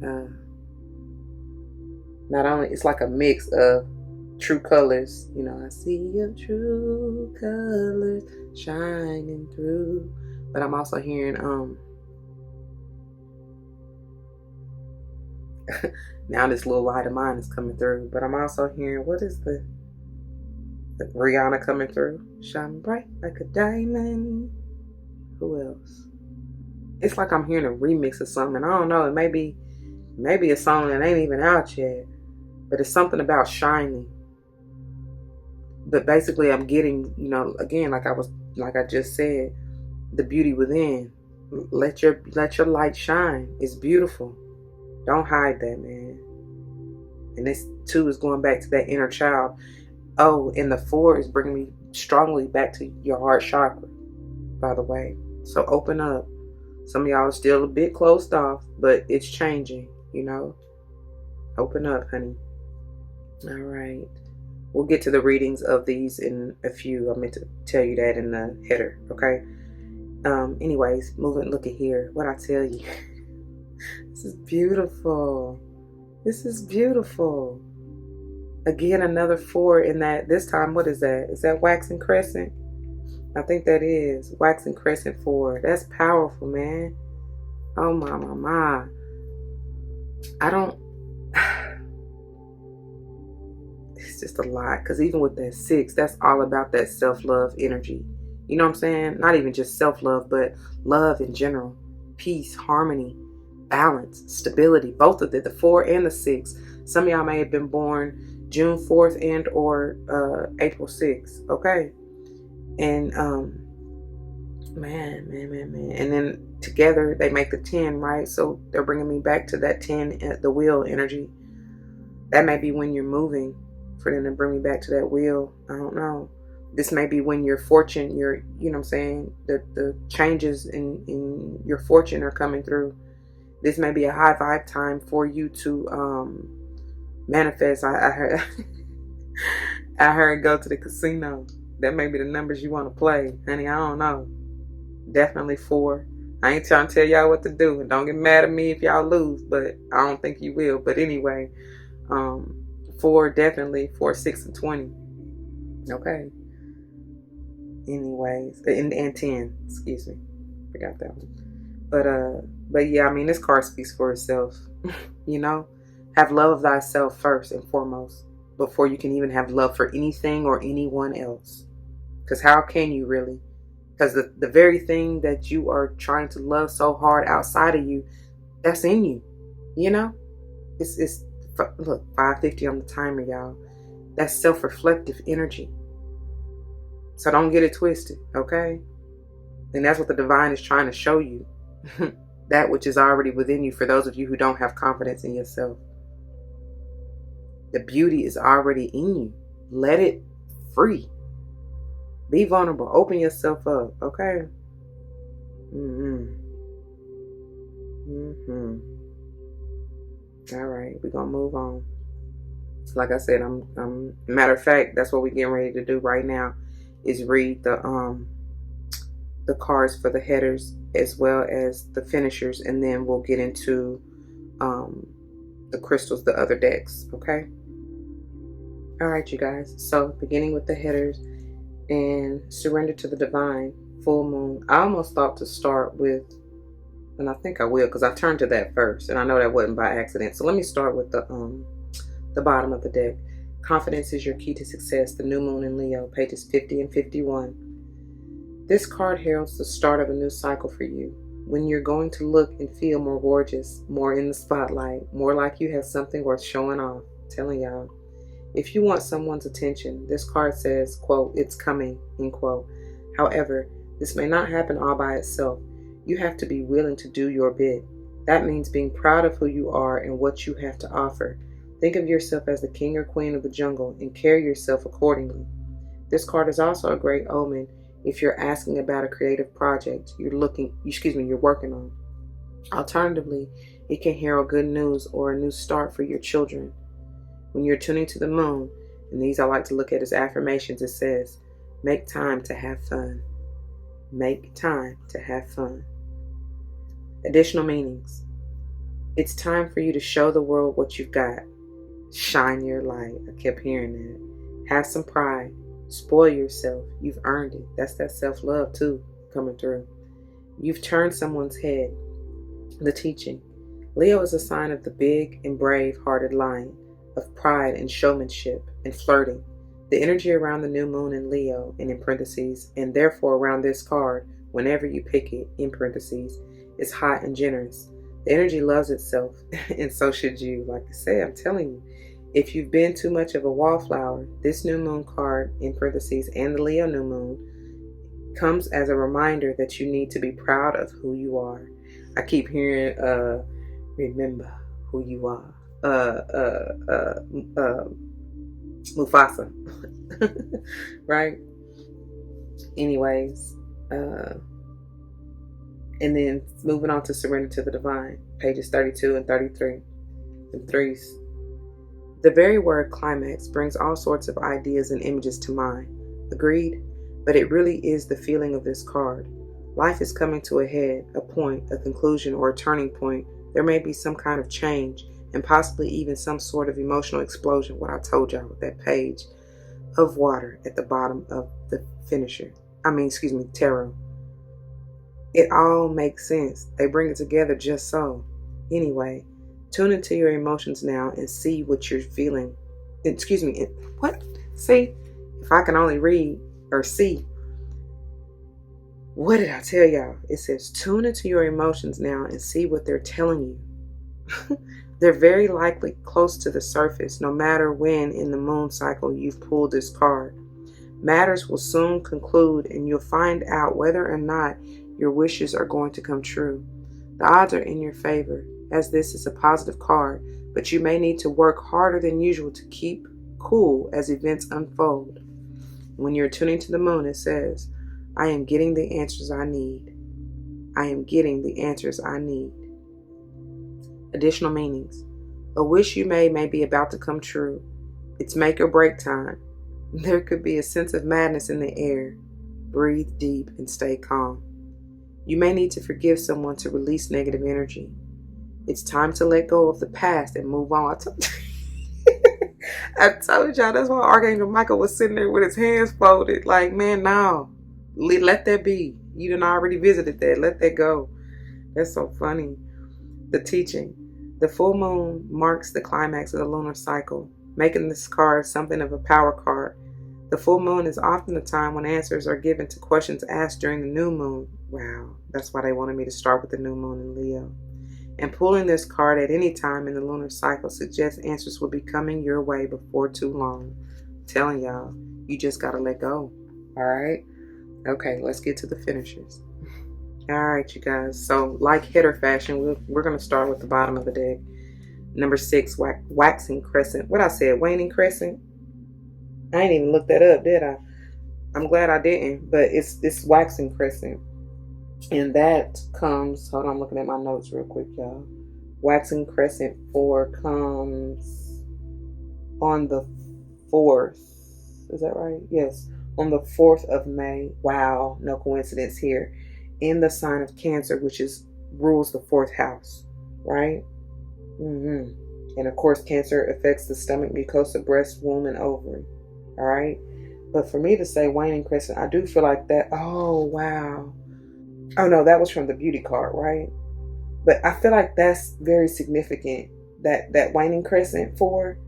not only, it's like a mix of true colors. You know, I see your true colors shining through. But I'm also hearing now this little light of mine is coming through. But I'm also hearing, what is the Rihanna coming through? Shine bright like a diamond. Who else? It's like I'm hearing a remix of something. I don't know. It may be a song that ain't even out yet. But it's something about shining. But basically I'm getting, you know, again, like I just said, the beauty within. Let your light shine. It's beautiful. Don't hide that, man. And this 2 is going back to that inner child. Oh, and the 4 is bringing me strongly back to your heart chakra, by the way. So open up. Some of y'all are still a bit closed off, but it's changing, you know. Open up, honey. All right. We'll get to the readings of these in a few. I meant to tell you that in the header, okay? Anyways, moving, look at here. What I tell you. This is beautiful. This is beautiful. Again, another 4 in that. This time, what is that? Is that waxing crescent? I think that is waxing crescent 4. That's powerful, man. Oh my. It's just a lot. Because even with that 6, that's all about that self-love energy. You know what I'm saying? Not even just self-love, but love in general. Peace, harmony, balance, stability. Both of the 4 and the 6. Some of y'all may have been born June 4th and or April 6th. Okay. And man. And then together they make the 10, right? So they're bringing me back to that 10, the wheel energy. That may be when you're moving, for them to bring me back to that wheel. I don't know. This may be when your fortune, you know what I'm saying, the changes in your fortune are coming through. This may be a high vibe time for you to manifest. I heard I heard go to the casino. That may be the numbers you want to play, honey. I don't know. Definitely 4. I ain't trying to tell y'all what to do, and don't get mad at me if y'all lose, but I don't think you will. But anyway, 4 definitely, 4, 6, and 20. Okay. Anyways, and 10. Excuse me, forgot that one. But yeah, I mean, this card speaks for itself. You know, have love of thyself first and foremost before you can even have love for anything or anyone else. Because how can you really? Because the very thing that you are trying to love so hard outside of you, that's in you. You know, it's look, 5:50 on the timer, y'all. That's self-reflective energy. So don't get it twisted, okay? And that's what the divine is trying to show you. That which is already within you, for those of you who don't have confidence in yourself. The beauty is already in you. Let it free. Be vulnerable. Open yourself up, okay? All right, we're gonna move on. Like I said, I'm matter of fact, that's what we're getting ready to do right now, is read the cards for the headers as well as the finishers, and then we'll get into the crystals, the other decks, okay? All right, you guys. So beginning with the headers and surrender to the divine, full moon. I almost thought to start with, and I think I will, because I turned to that first, and I know that wasn't by accident. So let me start with the bottom of the deck. Confidence is your key to success. The new moon in Leo, pages 50 and 51. This card heralds the start of a new cycle for you, when you're going to look and feel more gorgeous, more in the spotlight, more like you have something worth showing off. I'm telling y'all. If you want someone's attention, this card says, quote, it's coming, end quote. However, this may not happen all by itself. You have to be willing to do your bit. That means being proud of who you are and what you have to offer. Think of yourself as the king or queen of the jungle and carry yourself accordingly. This card is also a great omen if you're asking about a creative project you're working on. Alternatively, it can herald good news or a new start for your children. When you're tuning to the moon, and these I like to look at as affirmations, it says, make time to have fun. Make time to have fun. Additional meanings. It's time for you to show the world what you've got. Shine your light. I kept hearing that. Have some pride. Spoil yourself. You've earned it. That's that self-love too coming through. You've turned someone's head. The teaching. Leo is a sign of the big and brave-hearted lion, of pride and showmanship and flirting. The energy around the new moon in Leo, and in parentheses, and therefore around this card, whenever you pick it, in parentheses, is hot and generous. The energy loves itself, and so should you. Like I say, I'm telling you, if you've been too much of a wallflower, this new moon card, in parentheses, and the Leo new moon, comes as a reminder that you need to be proud of who you are. I keep hearing, remember who you are. Mufasa. Right? Anyways, and then moving on to Surrender to the Divine, pages 32 and 33, and threes. The very word climax brings all sorts of ideas and images to mind. Agreed? But it really is the feeling of this card. Life is coming to a head, a point, a conclusion, or a turning point. There may be some kind of change, and possibly even some sort of emotional explosion, what I told y'all with that page of water at the bottom of the tarot. It all makes sense. They bring it together just so. Anyway, tune into your emotions now and see what you're feeling. What? See? If I can only read or see. What did I tell y'all? It says, tune into your emotions now and see what they're telling you. They're very likely close to the surface, no matter when in the moon cycle you've pulled this card. Matters will soon conclude, and you'll find out whether or not your wishes are going to come true. The odds are in your favor, as this is a positive card, but you may need to work harder than usual to keep cool as events unfold. When you're tuning to the moon, it says, I am getting the answers I need. I am getting the answers I need. Additional meanings. A wish you made may be about to come true. It's make or break time. There could be a sense of madness in the air. Breathe deep and stay calm. You may need to forgive someone to release negative energy. It's time to let go of the past and move on. I told y'all, that's why Archangel Michael was sitting there with his hands folded. Like, man, no. Let that be. You done already visited that. Let that go. That's so funny. The teaching. The full moon marks the climax of the lunar cycle, making this card something of a power card. The full moon is often the time when answers are given to questions asked during the new moon. Wow, that's why they wanted me to start with the new moon in Leo. And pulling this card at any time in the lunar cycle suggests answers will be coming your way before too long. I'm telling y'all, you just gotta let go. All right? Okay, let's get to the finishers. All right, you guys. So, like hitter fashion, we're going to start with the bottom of the deck. Number 6, waxing crescent. What I said, waning crescent? I ain't even looked that up, did I? I'm glad I didn't, but it's waxing crescent. And that comes, hold on, I'm looking at my notes real quick, y'all. Waxing crescent 4 comes on the 4th. Is that right? Yes. On the 4th of May. Wow, no coincidence here. In the sign of Cancer, which rules the 4th house, right? And of course, Cancer affects the stomach, mucosa, breast, womb, and ovary. All right. But for me to say waning crescent, I do feel like that. Oh, wow. Oh, no, that was from the beauty card, right? But I feel like that's very significant. That waning crescent 4.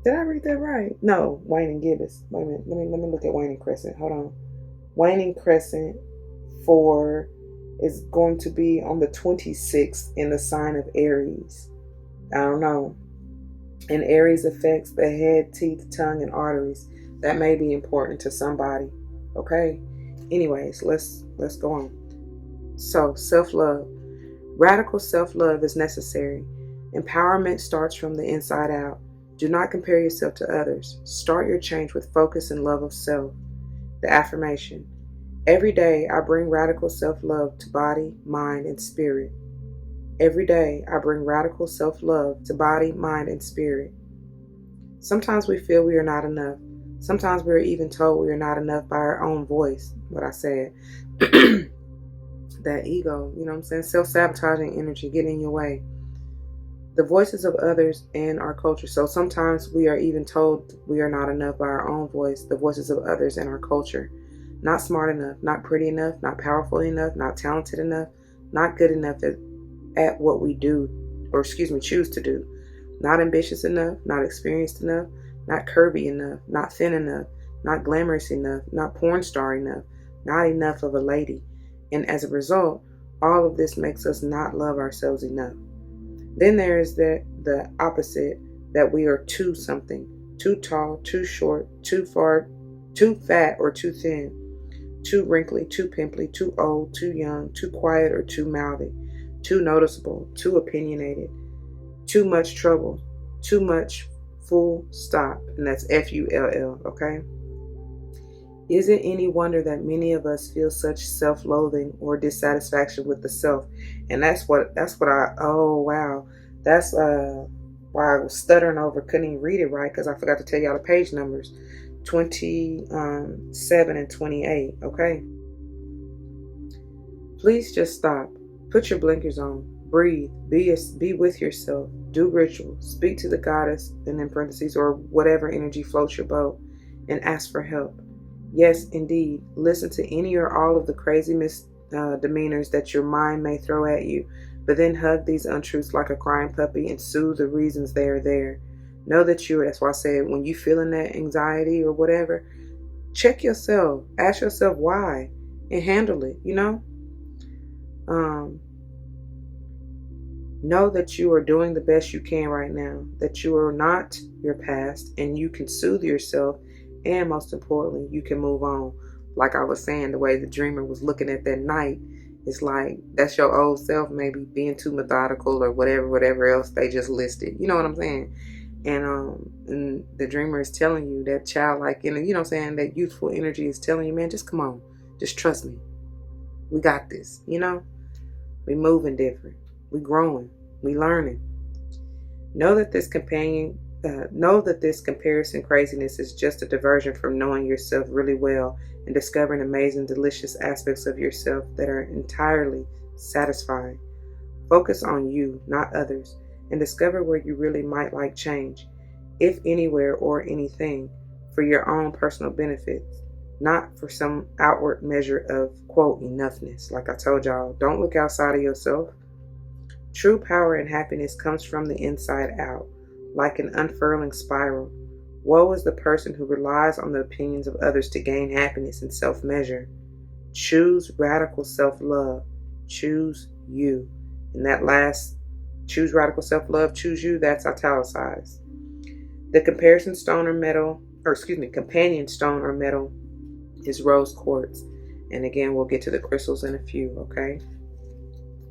Did I read that right? No, waning gibbous. Wait a minute. Let me look at waning crescent. Hold on. Waning crescent 4 is going to be on the 26th in the sign of Aries. I don't know. And Aries affects the head, teeth, tongue, and arteries. That may be important to somebody. Okay? Anyways, let's go on. So, self-love. Radical self-love is necessary. Empowerment starts from the inside out. Do not compare yourself to others. Start your change with focus and love of self. The affirmation. Every day I bring radical self-love to body, mind, and spirit. Every day I bring radical self-love to body, mind, and spirit. Sometimes we feel we are not enough. Sometimes we are even told we are not enough by our own voice, what I said. That ego, you know what I'm saying? Self-sabotaging energy getting in your way. The voices of others and our culture. So sometimes we are even told we are not enough by our own voice, the voices of others and our culture. Not smart enough, not pretty enough, not powerful enough, not talented enough, not good enough at what we do, or choose to do. Not ambitious enough, not experienced enough, not curvy enough, not thin enough, not glamorous enough, not porn star enough, not enough of a lady. And as a result, all of this makes us not love ourselves enough. Then there is the opposite, that we are too something, too tall, too short, too far, too fat or too thin, too wrinkly, too pimply, too old, too young, too quiet or too mouthy, too noticeable, too opinionated, too much trouble, too much, full stop. And that's FULL, okay? Is it any wonder that many of us feel such self-loathing or dissatisfaction with the self? And that's what oh wow. That's why I was stuttering over, couldn't even read it right because I forgot to tell y'all the page numbers. 27 and 28, okay? Please just stop. Put your blinkers on. Breathe. Be with yourself. Do rituals. Speak to the goddess, and in parentheses, or whatever energy floats your boat, and ask for help. Yes, indeed. Listen to any or all of the crazy misdemeanors that your mind may throw at you, but then hug these untruths like a crying puppy and soothe the reasons they are there. Know that that's why I said when you feeling that anxiety or whatever, check yourself. Ask yourself why and handle it, you know? Know that you are doing the best you can right now, that you are not your past, and you can soothe yourself. And most importantly, you can move on. Like I was saying, the way the dreamer was looking at that night, it's like that's your old self maybe being too methodical or whatever else they just listed. You know what I'm saying? And the dreamer is telling you, that childlike, you know what I'm saying, that youthful energy is telling you, man, just come on. Just trust me. We got this, you know? We moving different. We growing. We learning. Know that this comparison craziness is just a diversion from knowing yourself really well and discovering amazing, delicious aspects of yourself that are entirely satisfying. Focus on you, not others, and discover where you really might like change, if anywhere or anything, for your own personal benefits, not for some outward measure of, quote, enoughness. Like I told y'all, don't look outside of yourself. True power and happiness comes from the inside out, like an unfurling spiral. Woe is the person who relies on the opinions of others to gain happiness and self-measure. Choose radical self-love. Choose you. And that last, choose radical self-love, choose you, that's italicized. The companion stone or metal is rose quartz. And again, we'll get to the crystals in a few, okay?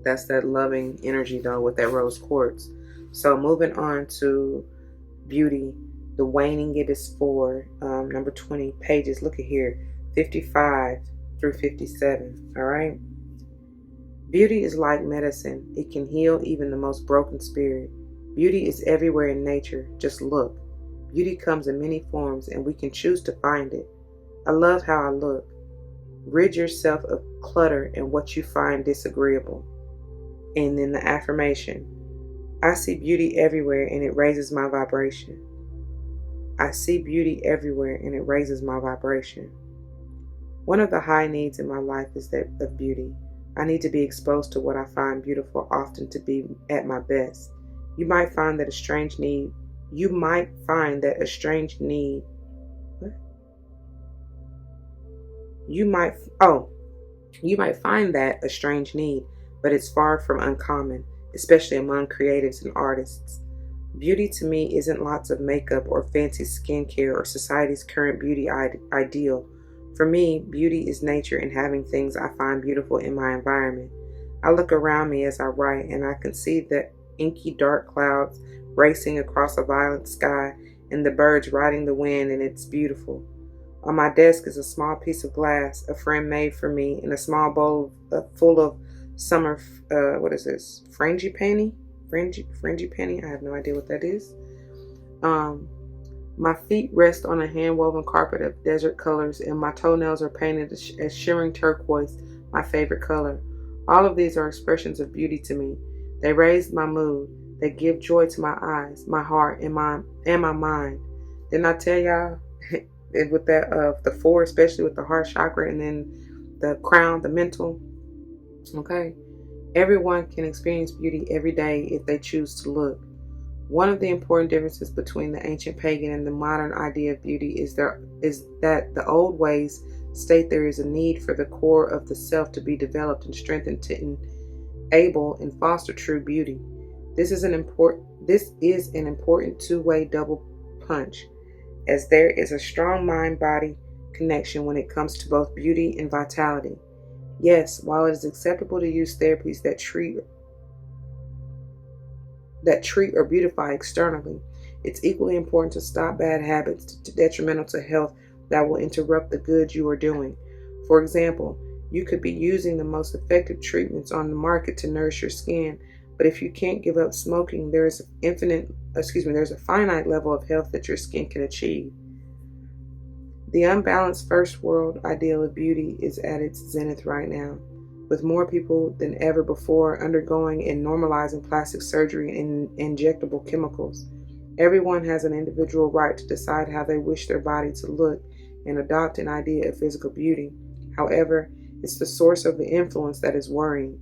That's that loving energy though with that rose quartz. So moving on to beauty, the waning it is for number 20 pages. Look at here, 55 through 57. All right. Beauty is like medicine. It can heal even the most broken spirit. Beauty is everywhere in nature. Just look. Beauty comes in many forms, and we can choose to find it. I love how I look. Rid yourself of clutter and what you find disagreeable. And then the affirmation. I see beauty everywhere and it raises my vibration. I see beauty everywhere and it raises my vibration. One of the high needs in my life is that of beauty. I need to be exposed to what I find beautiful often to be at my best. You might find that a strange need. You might find that a strange need. What? You might find that a strange need, but it's far from uncommon, especially among creatives and artists. Beauty to me isn't lots of makeup or fancy skincare or society's current beauty ideal. For me, beauty is nature and having things I find beautiful in my environment. I look around me as I write, and I can see the inky dark clouds racing across a violet sky and the birds riding the wind, and it's beautiful. On my desk is a small piece of glass a friend made for me, and a small bowl full of summer, what is this? Frangipani? Frangipani? I have no idea what that is. My feet rest on a hand-woven carpet of desert colors, and my toenails are painted as shimmering turquoise, my favorite color. All of these are expressions of beauty to me. They raise my mood. They give joy to my eyes, my heart, and my mind. Didn't I tell y'all with that the four, especially with the heart chakra and then the crown, the mental? Okay. Everyone can experience beauty every day if they choose to look. One of the important differences between the ancient pagan and the modern idea of beauty is that the old ways state there is a need for the core of the self to be developed and strengthened to enable and foster true beauty. This is an important two-way double punch, as there is a strong mind-body connection when it comes to both beauty and vitality. Yes, while it is acceptable to use therapies that treat or beautify externally, it's equally important to stop bad habits detrimental to health that will interrupt the good you are doing. For example, you could be using the most effective treatments on the market to nourish your skin, but if you can't give up smoking, there's a finite level of health that your skin can achieve. The unbalanced first world ideal of beauty is at its zenith right now, with more people than ever before undergoing and normalizing plastic surgery and injectable chemicals. Everyone has an individual right to decide how they wish their body to look and adopt an idea of physical beauty. However, it's the source of the influence that is worrying.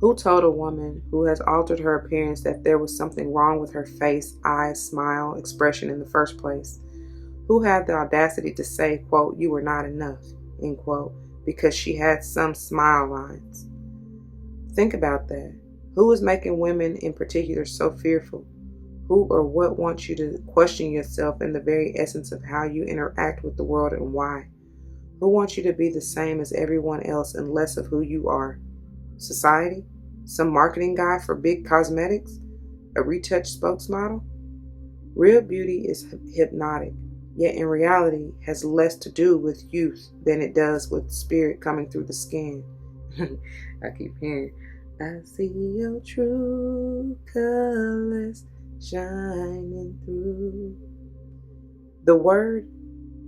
Who told a woman who has altered her appearance that there was something wrong with her face, eyes, smile, expression in the first place? Who had the audacity to say, quote, "you were not enough," end quote, because she had some smile lines? Think about that. Who is making women in particular so fearful? Who or what wants you to question yourself in the very essence of how you interact with the world and why? Who wants you to be the same as everyone else and less of who you are? Society? Some marketing guy for big cosmetics? A retouched spokesmodel? Real beauty is hypnotic, yet in reality has less to do with youth than it does with spirit coming through the skin. I keep hearing, I see your true colors shining through. The word,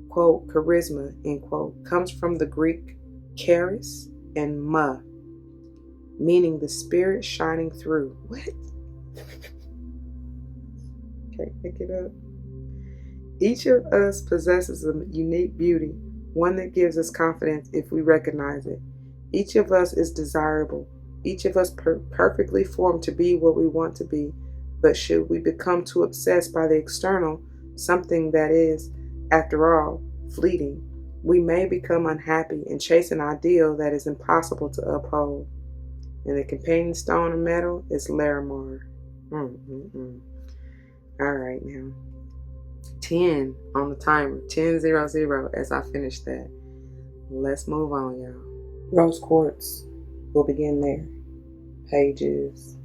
quote, charisma, end quote, comes from the Greek charis and ma, meaning the spirit shining through. What? Can't pick it up. Each of us possesses a unique beauty, one that gives us confidence if we recognize it. Each of us is desirable. Each of us perfectly formed to be what we want to be. But should we become too obsessed by the external, something that is, after all, fleeting, we may become unhappy and chase an ideal that is impossible to uphold. And the companion stone of metal is Larimar. All right, now. 10 on the timer. 10:00 as I finish that. Let's move on, y'all. Rose quartz. We'll begin there. Pages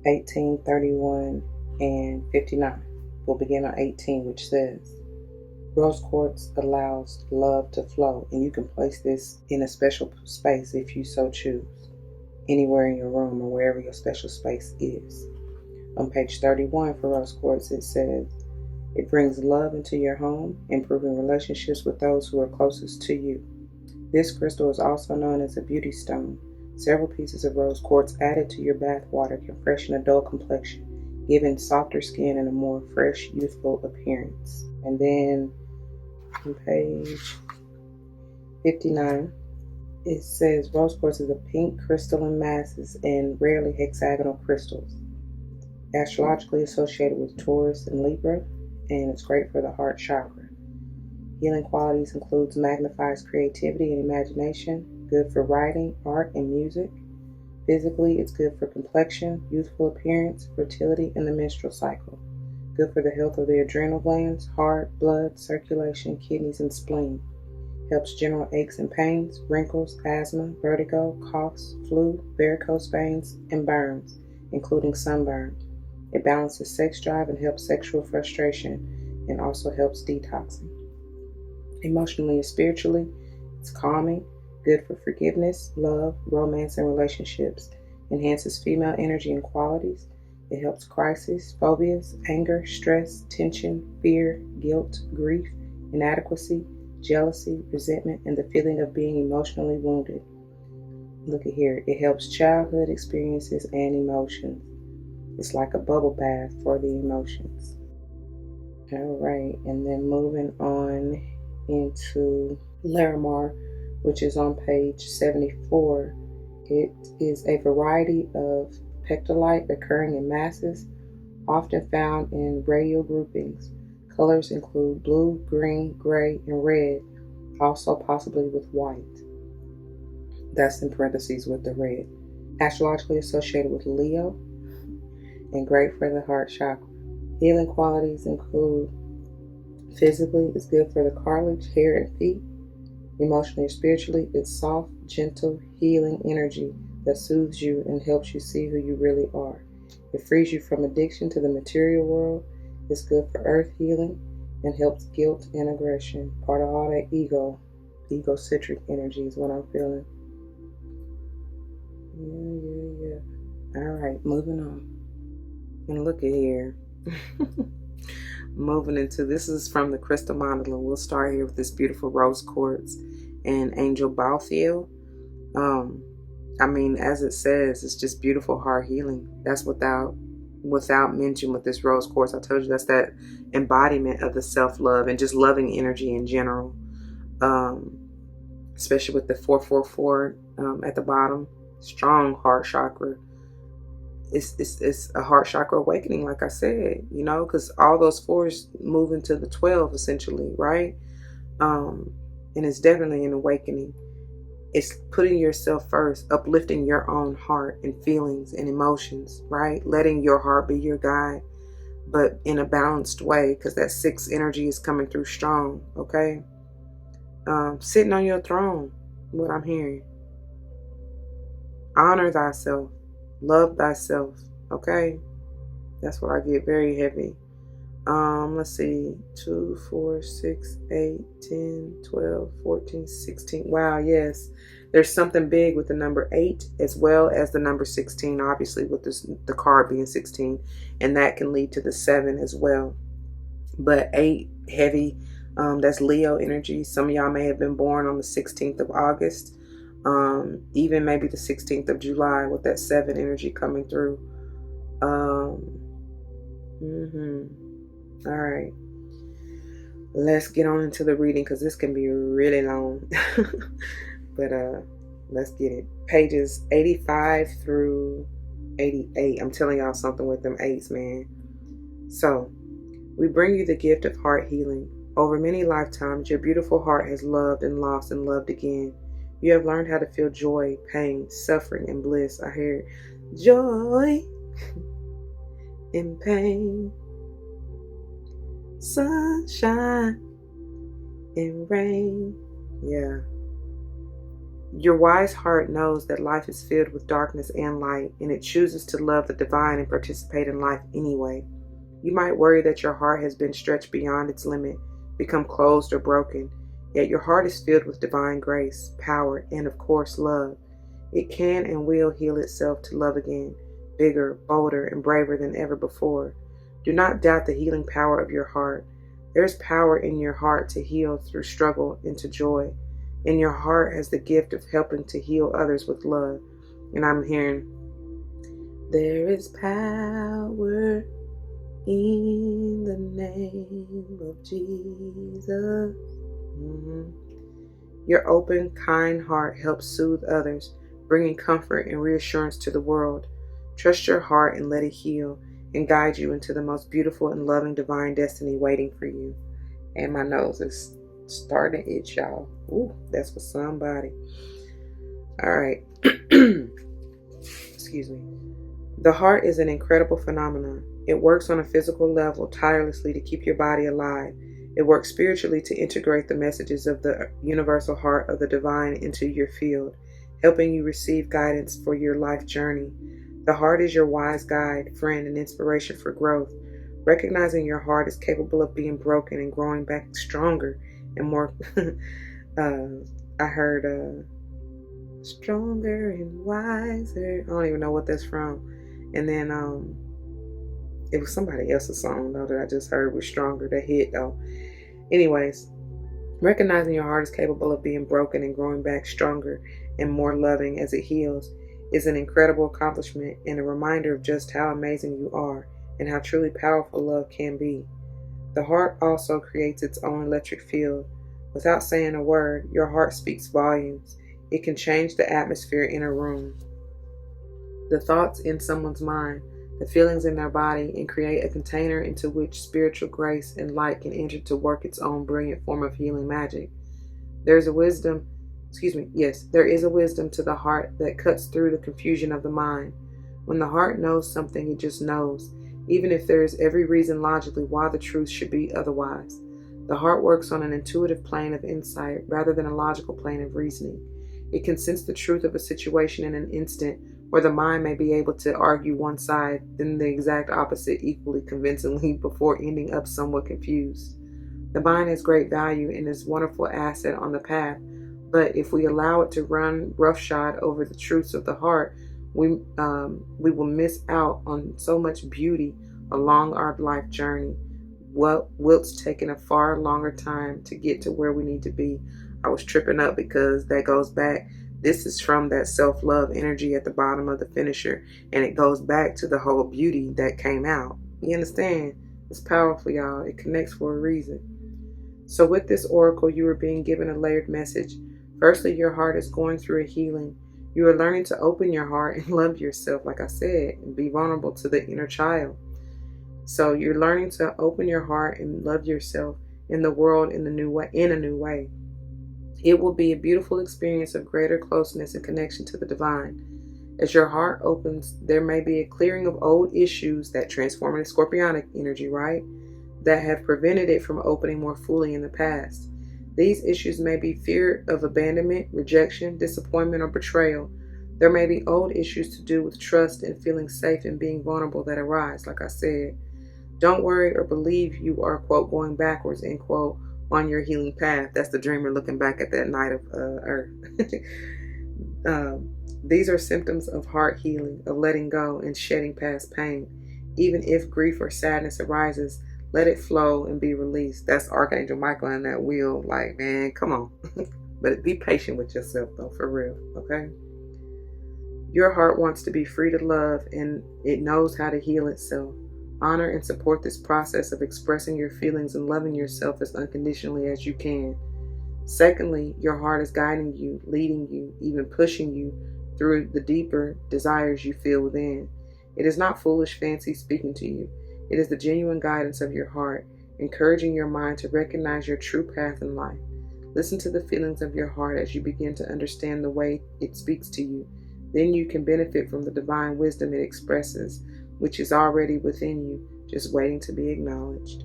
18, 31, and 59. We'll begin on 18, which says, rose quartz allows love to flow, and you can place this in a special space if you so choose, anywhere in your room or wherever your special space is. On page 31 for rose quartz, it says, it brings love into your home, improving relationships with those who are closest to you. This crystal is also known as a beauty stone. Several pieces of rose quartz added to your bath water can freshen a dull complexion, giving softer skin and a more fresh, youthful appearance. And then on page 59, it says rose quartz is a pink crystalline masses and rarely hexagonal crystals. Astrologically associated with Taurus and Libra, and it's great for the heart chakra. Healing qualities includes magnifies creativity and imagination, good for writing, art, and music. Physically, it's good for complexion, youthful appearance, fertility, and the menstrual cycle. Good for the health of the adrenal glands, heart, blood, circulation, kidneys, and spleen. Helps general aches and pains, wrinkles, asthma, vertigo, coughs, flu, varicose veins, and burns, including sunburn. It balances sex drive and helps sexual frustration, and also helps detoxing. Emotionally and spiritually, it's calming, good for forgiveness, love, romance, and relationships. Enhances female energy and qualities. It helps crisis, phobias, anger, stress, tension, fear, guilt, grief, inadequacy, jealousy, resentment, and the feeling of being emotionally wounded. Look at here. It helps childhood experiences and emotions. It's like a bubble bath for the emotions. All right, and then moving on into Larimar, which is on page 74. It is a variety of pectolite occurring in masses, often found in radial groupings. Colors include blue, green, gray, and red, also possibly with white. That's in parentheses with the red. Astrologically associated with Leo and great for the heart chakra. Healing qualities include physically, it's good for the cartilage, hair, and feet. Emotionally or spiritually, it's soft, gentle, healing energy that soothes you and helps you see who you really are. It frees you from addiction to the material world. It's good for earth healing and helps guilt and aggression. Part of all that egocentric energy is what I'm feeling. Yeah. All right, moving on. And look at here. Moving into, this is from the Crystal Mandala. We'll start here with this beautiful rose quartz and angel Balthiel. I mean, as it says, it's just beautiful heart healing. That's without mention with this rose quartz. I told you that's that embodiment of the self-love and just loving energy in general. Especially with the 444 at the bottom, strong heart chakra. It's a heart chakra awakening, like I said, because all those fours move into the 12 essentially, right? And it's definitely an awakening. It's putting yourself first, uplifting your own heart and feelings and emotions, right? Letting your heart be your guide, but in a balanced way, because that 6 energy is coming through strong, okay? Sitting on your throne, what I'm hearing. Honor thyself. Love thyself, okay? That's what I get very heavy. Let's see, 2, 4, 6, 8, 10, 12, 14, 16. Wow, yes. There's something big with the number 8 as well as the number 16, obviously, with the card being 16. And that can lead to the 7 as well. But 8, heavy, that's Leo energy. Some of y'all may have been born on the 16th of August. Even maybe the 16th of July with that 7 energy coming through. All right, let's get on into the reading because this can be really long. But let's get it. Pages 85 through 88. I'm telling y'all something with them 8s, man. So, we bring you the gift of heart healing. Over many lifetimes, your beautiful heart has loved and lost and loved again. You have learned how to feel joy, pain, suffering, and bliss. I hear joy and pain, sunshine and rain. Yeah. Your wise heart knows that life is filled with darkness and light, and it chooses to love the divine and participate in life anyway. You might worry that your heart has been stretched beyond its limit, become closed or broken. Yet your heart is filled with divine grace, power, and of course love. It can and will heal itself to love again, bigger, bolder, and braver than ever before. Do not doubt the healing power of your heart. There is power in your heart to heal through struggle into joy. And your heart has the gift of helping to heal others with love. And I'm hearing, there is power in the name of Jesus. Your open, kind heart helps soothe others, bringing comfort and reassurance to the world. Trust your heart and let it heal and guide you into the most beautiful and loving divine destiny waiting for you. And my nose is starting to itch, y'all. Ooh, that's for somebody. All right. Excuse me. The heart is an incredible phenomenon. It works on a physical level tirelessly to keep your body alive. It works spiritually to integrate the messages of the universal heart of the divine into your field, helping you receive guidance for your life journey. The heart is your wise guide, friend, and inspiration for growth. Recognizing your heart is capable of being broken and growing back stronger and more. I heard stronger and wiser. I don't even know what that's from. And then it was somebody else's song though that I just heard was stronger. That hit though. Anyways, recognizing your heart is capable of being broken and growing back stronger and more loving as it heals is an incredible accomplishment and a reminder of just how amazing you are and how truly powerful love can be. The heart also creates its own electric field. Without saying a word, your heart speaks volumes. It can change the atmosphere in a room, the thoughts in someone's mind, the feelings in their body, and create a container into which spiritual grace and light can enter to work its own brilliant form of healing magic. There is a wisdom to the heart that cuts through the confusion of the mind. When the heart knows something, it just knows, even if there is every reason logically why the truth should be otherwise. The heart works on an intuitive plane of insight rather than a logical plane of reasoning. It can sense the truth of a situation in an instant, where the mind may be able to argue one side, then the exact opposite equally convincingly before ending up somewhat confused. The mind has great value and is a wonderful asset on the path, but if we allow it to run roughshod over the truths of the heart, we will miss out on so much beauty along our life journey, whilst taking a far longer time to get to where we need to be. I was tripping up because that goes back. This is from that self-love energy at the bottom of the finisher, and it goes back to the whole beauty that came out. You understand? It's powerful, y'all. It connects for a reason. So with this oracle, you are being given a layered message. Firstly, your heart is going through a healing. You are learning to open your heart and love yourself, like I said, and be vulnerable to the inner child. So you're learning to open your heart and love yourself in the world in a new way. It will be a beautiful experience of greater closeness and connection to the divine. As your heart opens, there may be a clearing of old issues that transform into scorpionic energy, right? That have prevented it from opening more fully in the past. These issues may be fear of abandonment, rejection, disappointment, or betrayal. There may be old issues to do with trust and feeling safe and being vulnerable that arise, like I said. Don't worry or believe you are, quote, going backwards, end quote, on your healing path. That's the dreamer looking back at that night of earth. These are symptoms of heart healing, of letting go and shedding past pain. Even if grief or sadness arises, let it flow and be released. That's Archangel Michael in that wheel. Like, man, come on. But be patient with yourself, though, for real, okay? Your heart wants to be free to love, and it knows how to heal itself. Honor and support this process of expressing your feelings and loving yourself as unconditionally as you can. Secondly, your heart is guiding you, leading you, even pushing you through the deeper desires you feel within. It is not foolish fancy speaking to you. It is the genuine guidance of your heart, encouraging your mind to recognize your true path in life. Listen to the feelings of your heart as you begin to understand the way it speaks to you. Then you can benefit from the divine wisdom it expresses, which is already within you, just waiting to be acknowledged.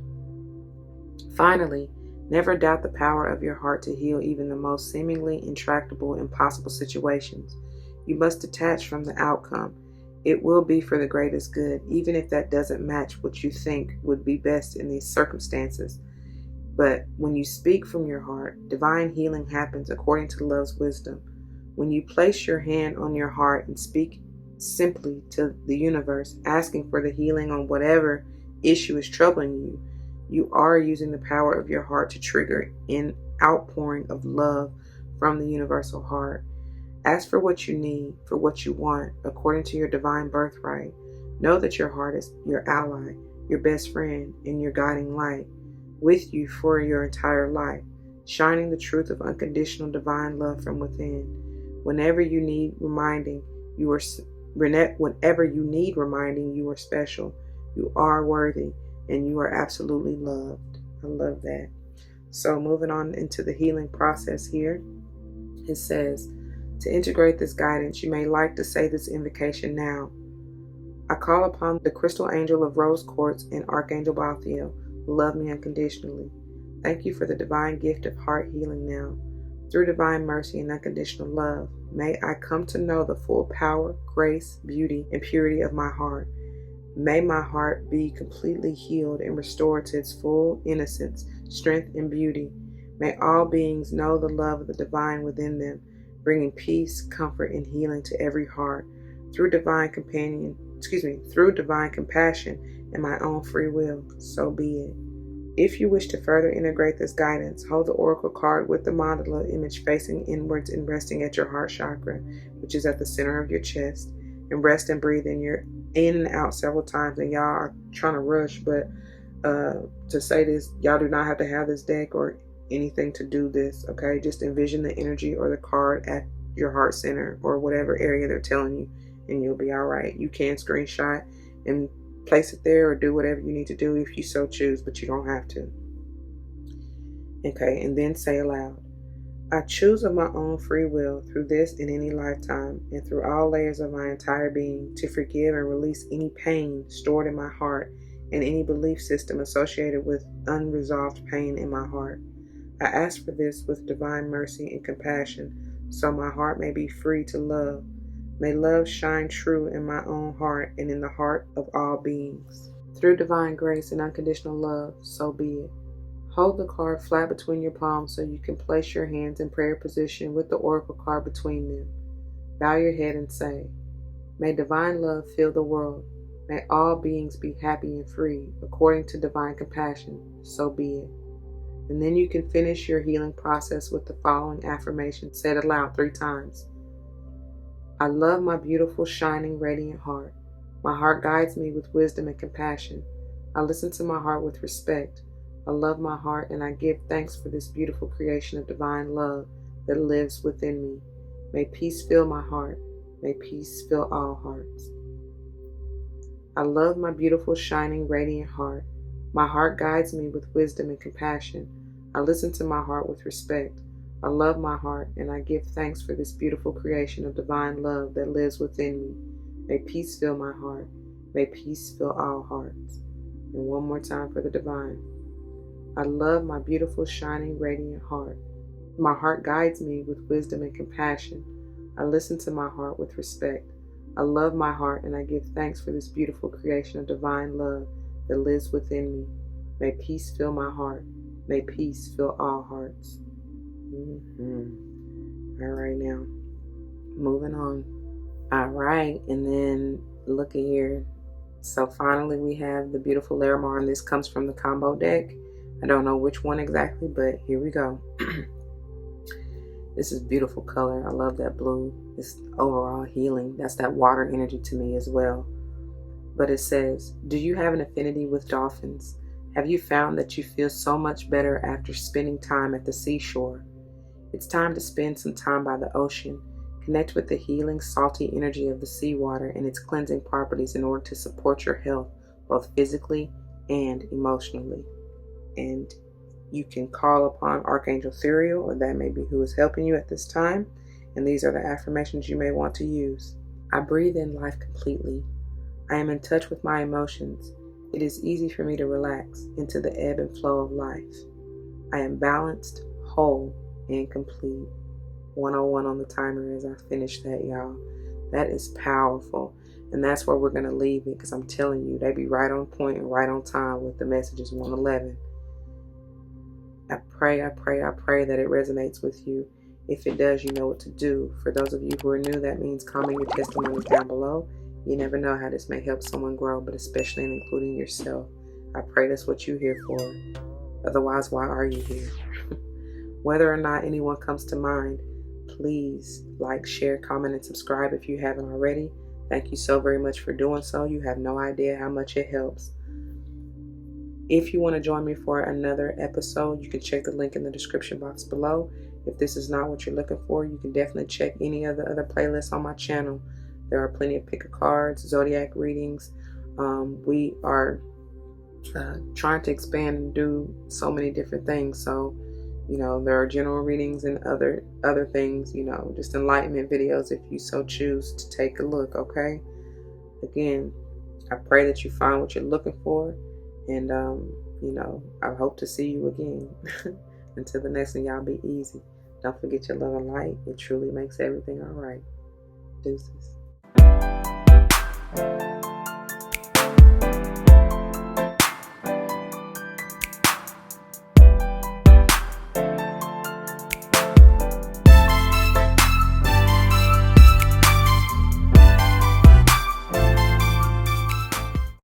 Finally, never doubt the power of your heart to heal even the most seemingly intractable, impossible situations. You must detach from the outcome. It will be for the greatest good, even if that doesn't match what you think would be best in these circumstances. But when you speak from your heart, divine healing happens according to love's wisdom. When you place your hand on your heart and speak simply to the universe, asking for the healing on whatever issue is troubling you, you are using the power of your heart to trigger an outpouring of love from the universal heart. Ask for what you need, for what you want, according to your divine birthright. Know that your heart is your ally, your best friend, and your guiding light, with you for your entire life, shining the truth of unconditional divine love from within. Whenever you need reminding, you are special, you are worthy, and you are absolutely loved. I love that. So moving on into the healing process here, it says, to integrate this guidance, you may like to say this invocation now. I call upon the crystal angel of rose quartz and Archangel Bothiel, who love me unconditionally. Thank you for the divine gift of heart healing now. Through divine mercy and unconditional love, may I come to know the full power, grace, beauty, and purity of my heart. May my heart be completely healed and restored to its full innocence, strength, and beauty. May all beings know the love of the divine within them, bringing peace, comfort, and healing to every heart. Through divine compassion and my own free will, so be it. If you wish to further integrate this guidance, hold the oracle card with the mandala image facing inwards and resting at your heart chakra, which is at the center of your chest, and rest and breathe in and out several times. And y'all are trying to rush, but to say this, y'all do not have to have this deck or anything to do this, okay? Just envision the energy or the card at your heart center or whatever area they're telling you, and you'll be all right. You can screenshot and place it there or do whatever you need to do if you so choose, but you don't have to. Okay, and then say aloud, I choose of my own free will through this and any lifetime and through all layers of my entire being to forgive and release any pain stored in my heart and any belief system associated with unresolved pain in my heart. I ask for this with divine mercy and compassion so my heart may be free to love. May love shine true in my own heart and in the heart of all beings. Through divine grace and unconditional love, so be it. Hold the card flat between your palms so you can place your hands in prayer position with the oracle card between them. Bow your head and say, may divine love fill the world. May all beings be happy and free according to divine compassion, so be it. And then you can finish your healing process with the following affirmation said aloud 3 times. I love my beautiful, shining, radiant heart. My heart guides me with wisdom and compassion. I listen to my heart with respect. I love my heart and I give thanks for this beautiful creation of divine love that lives within me. May peace fill my heart. May peace fill all hearts. I love my beautiful, shining, radiant heart. My heart guides me with wisdom and compassion. I listen to my heart with respect. I love my heart and I give thanks for this beautiful creation of divine love that lives within me. May peace fill my heart. May peace fill all hearts. And one more time for the divine. I love my beautiful, shining, radiant heart. My heart guides me with wisdom and compassion. I listen to my heart with respect. I love my heart and I give thanks for this beautiful creation of divine love that lives within me. May peace fill my heart. May peace fill all hearts. All right, now moving on. All right, and then look at here. So finally we have the beautiful Larimar, and this comes from the combo deck. I don't know which one exactly, but here we go. This is beautiful color. I love that blue. It's overall healing. That's that water energy to me as well. But it says, do you have an affinity with dolphins? Have you found that you feel so much better after spending time at the seashore? It's time to spend some time by the ocean. Connect with the healing, salty energy of the seawater and its cleansing properties in order to support your health, both physically and emotionally. And you can call upon Archangel Serial, or that may be who is helping you at this time. And these are the affirmations you may want to use. I breathe in life completely. I am in touch with my emotions. It is easy for me to relax into the ebb and flow of life. I am balanced, whole, and complete. 101 on the timer as I finish that, y'all. That is powerful. And that's where we're going to leave it, because I'm telling you, they be right on point and right on time with the messages. 111. I pray that it resonates with you. If it does, you know what to do. For those of you who are new, that means comment your testimonies down below. You never know how this may help someone grow, but especially in including yourself. I pray that's what you're here for. Otherwise, why are you here? Whether or not anyone comes to mind, please like, share, comment, and subscribe if you haven't already. Thank you so very much for doing so. You have no idea how much it helps. If you want to join me for another episode, you can check the link in the description box below. If this is not what you're looking for, you can definitely check any of the other playlists on my channel. There are plenty of pick a cards, zodiac readings. We are trying to expand and do so many different things. So, you know, there are general readings and other things, you know, just enlightenment videos if you so choose to take a look, okay? Again, I pray that you find what you're looking for. And you know, I hope to see you again. Until the next one, y'all be easy. Don't forget your love and light. It truly makes everything all right. Deuces.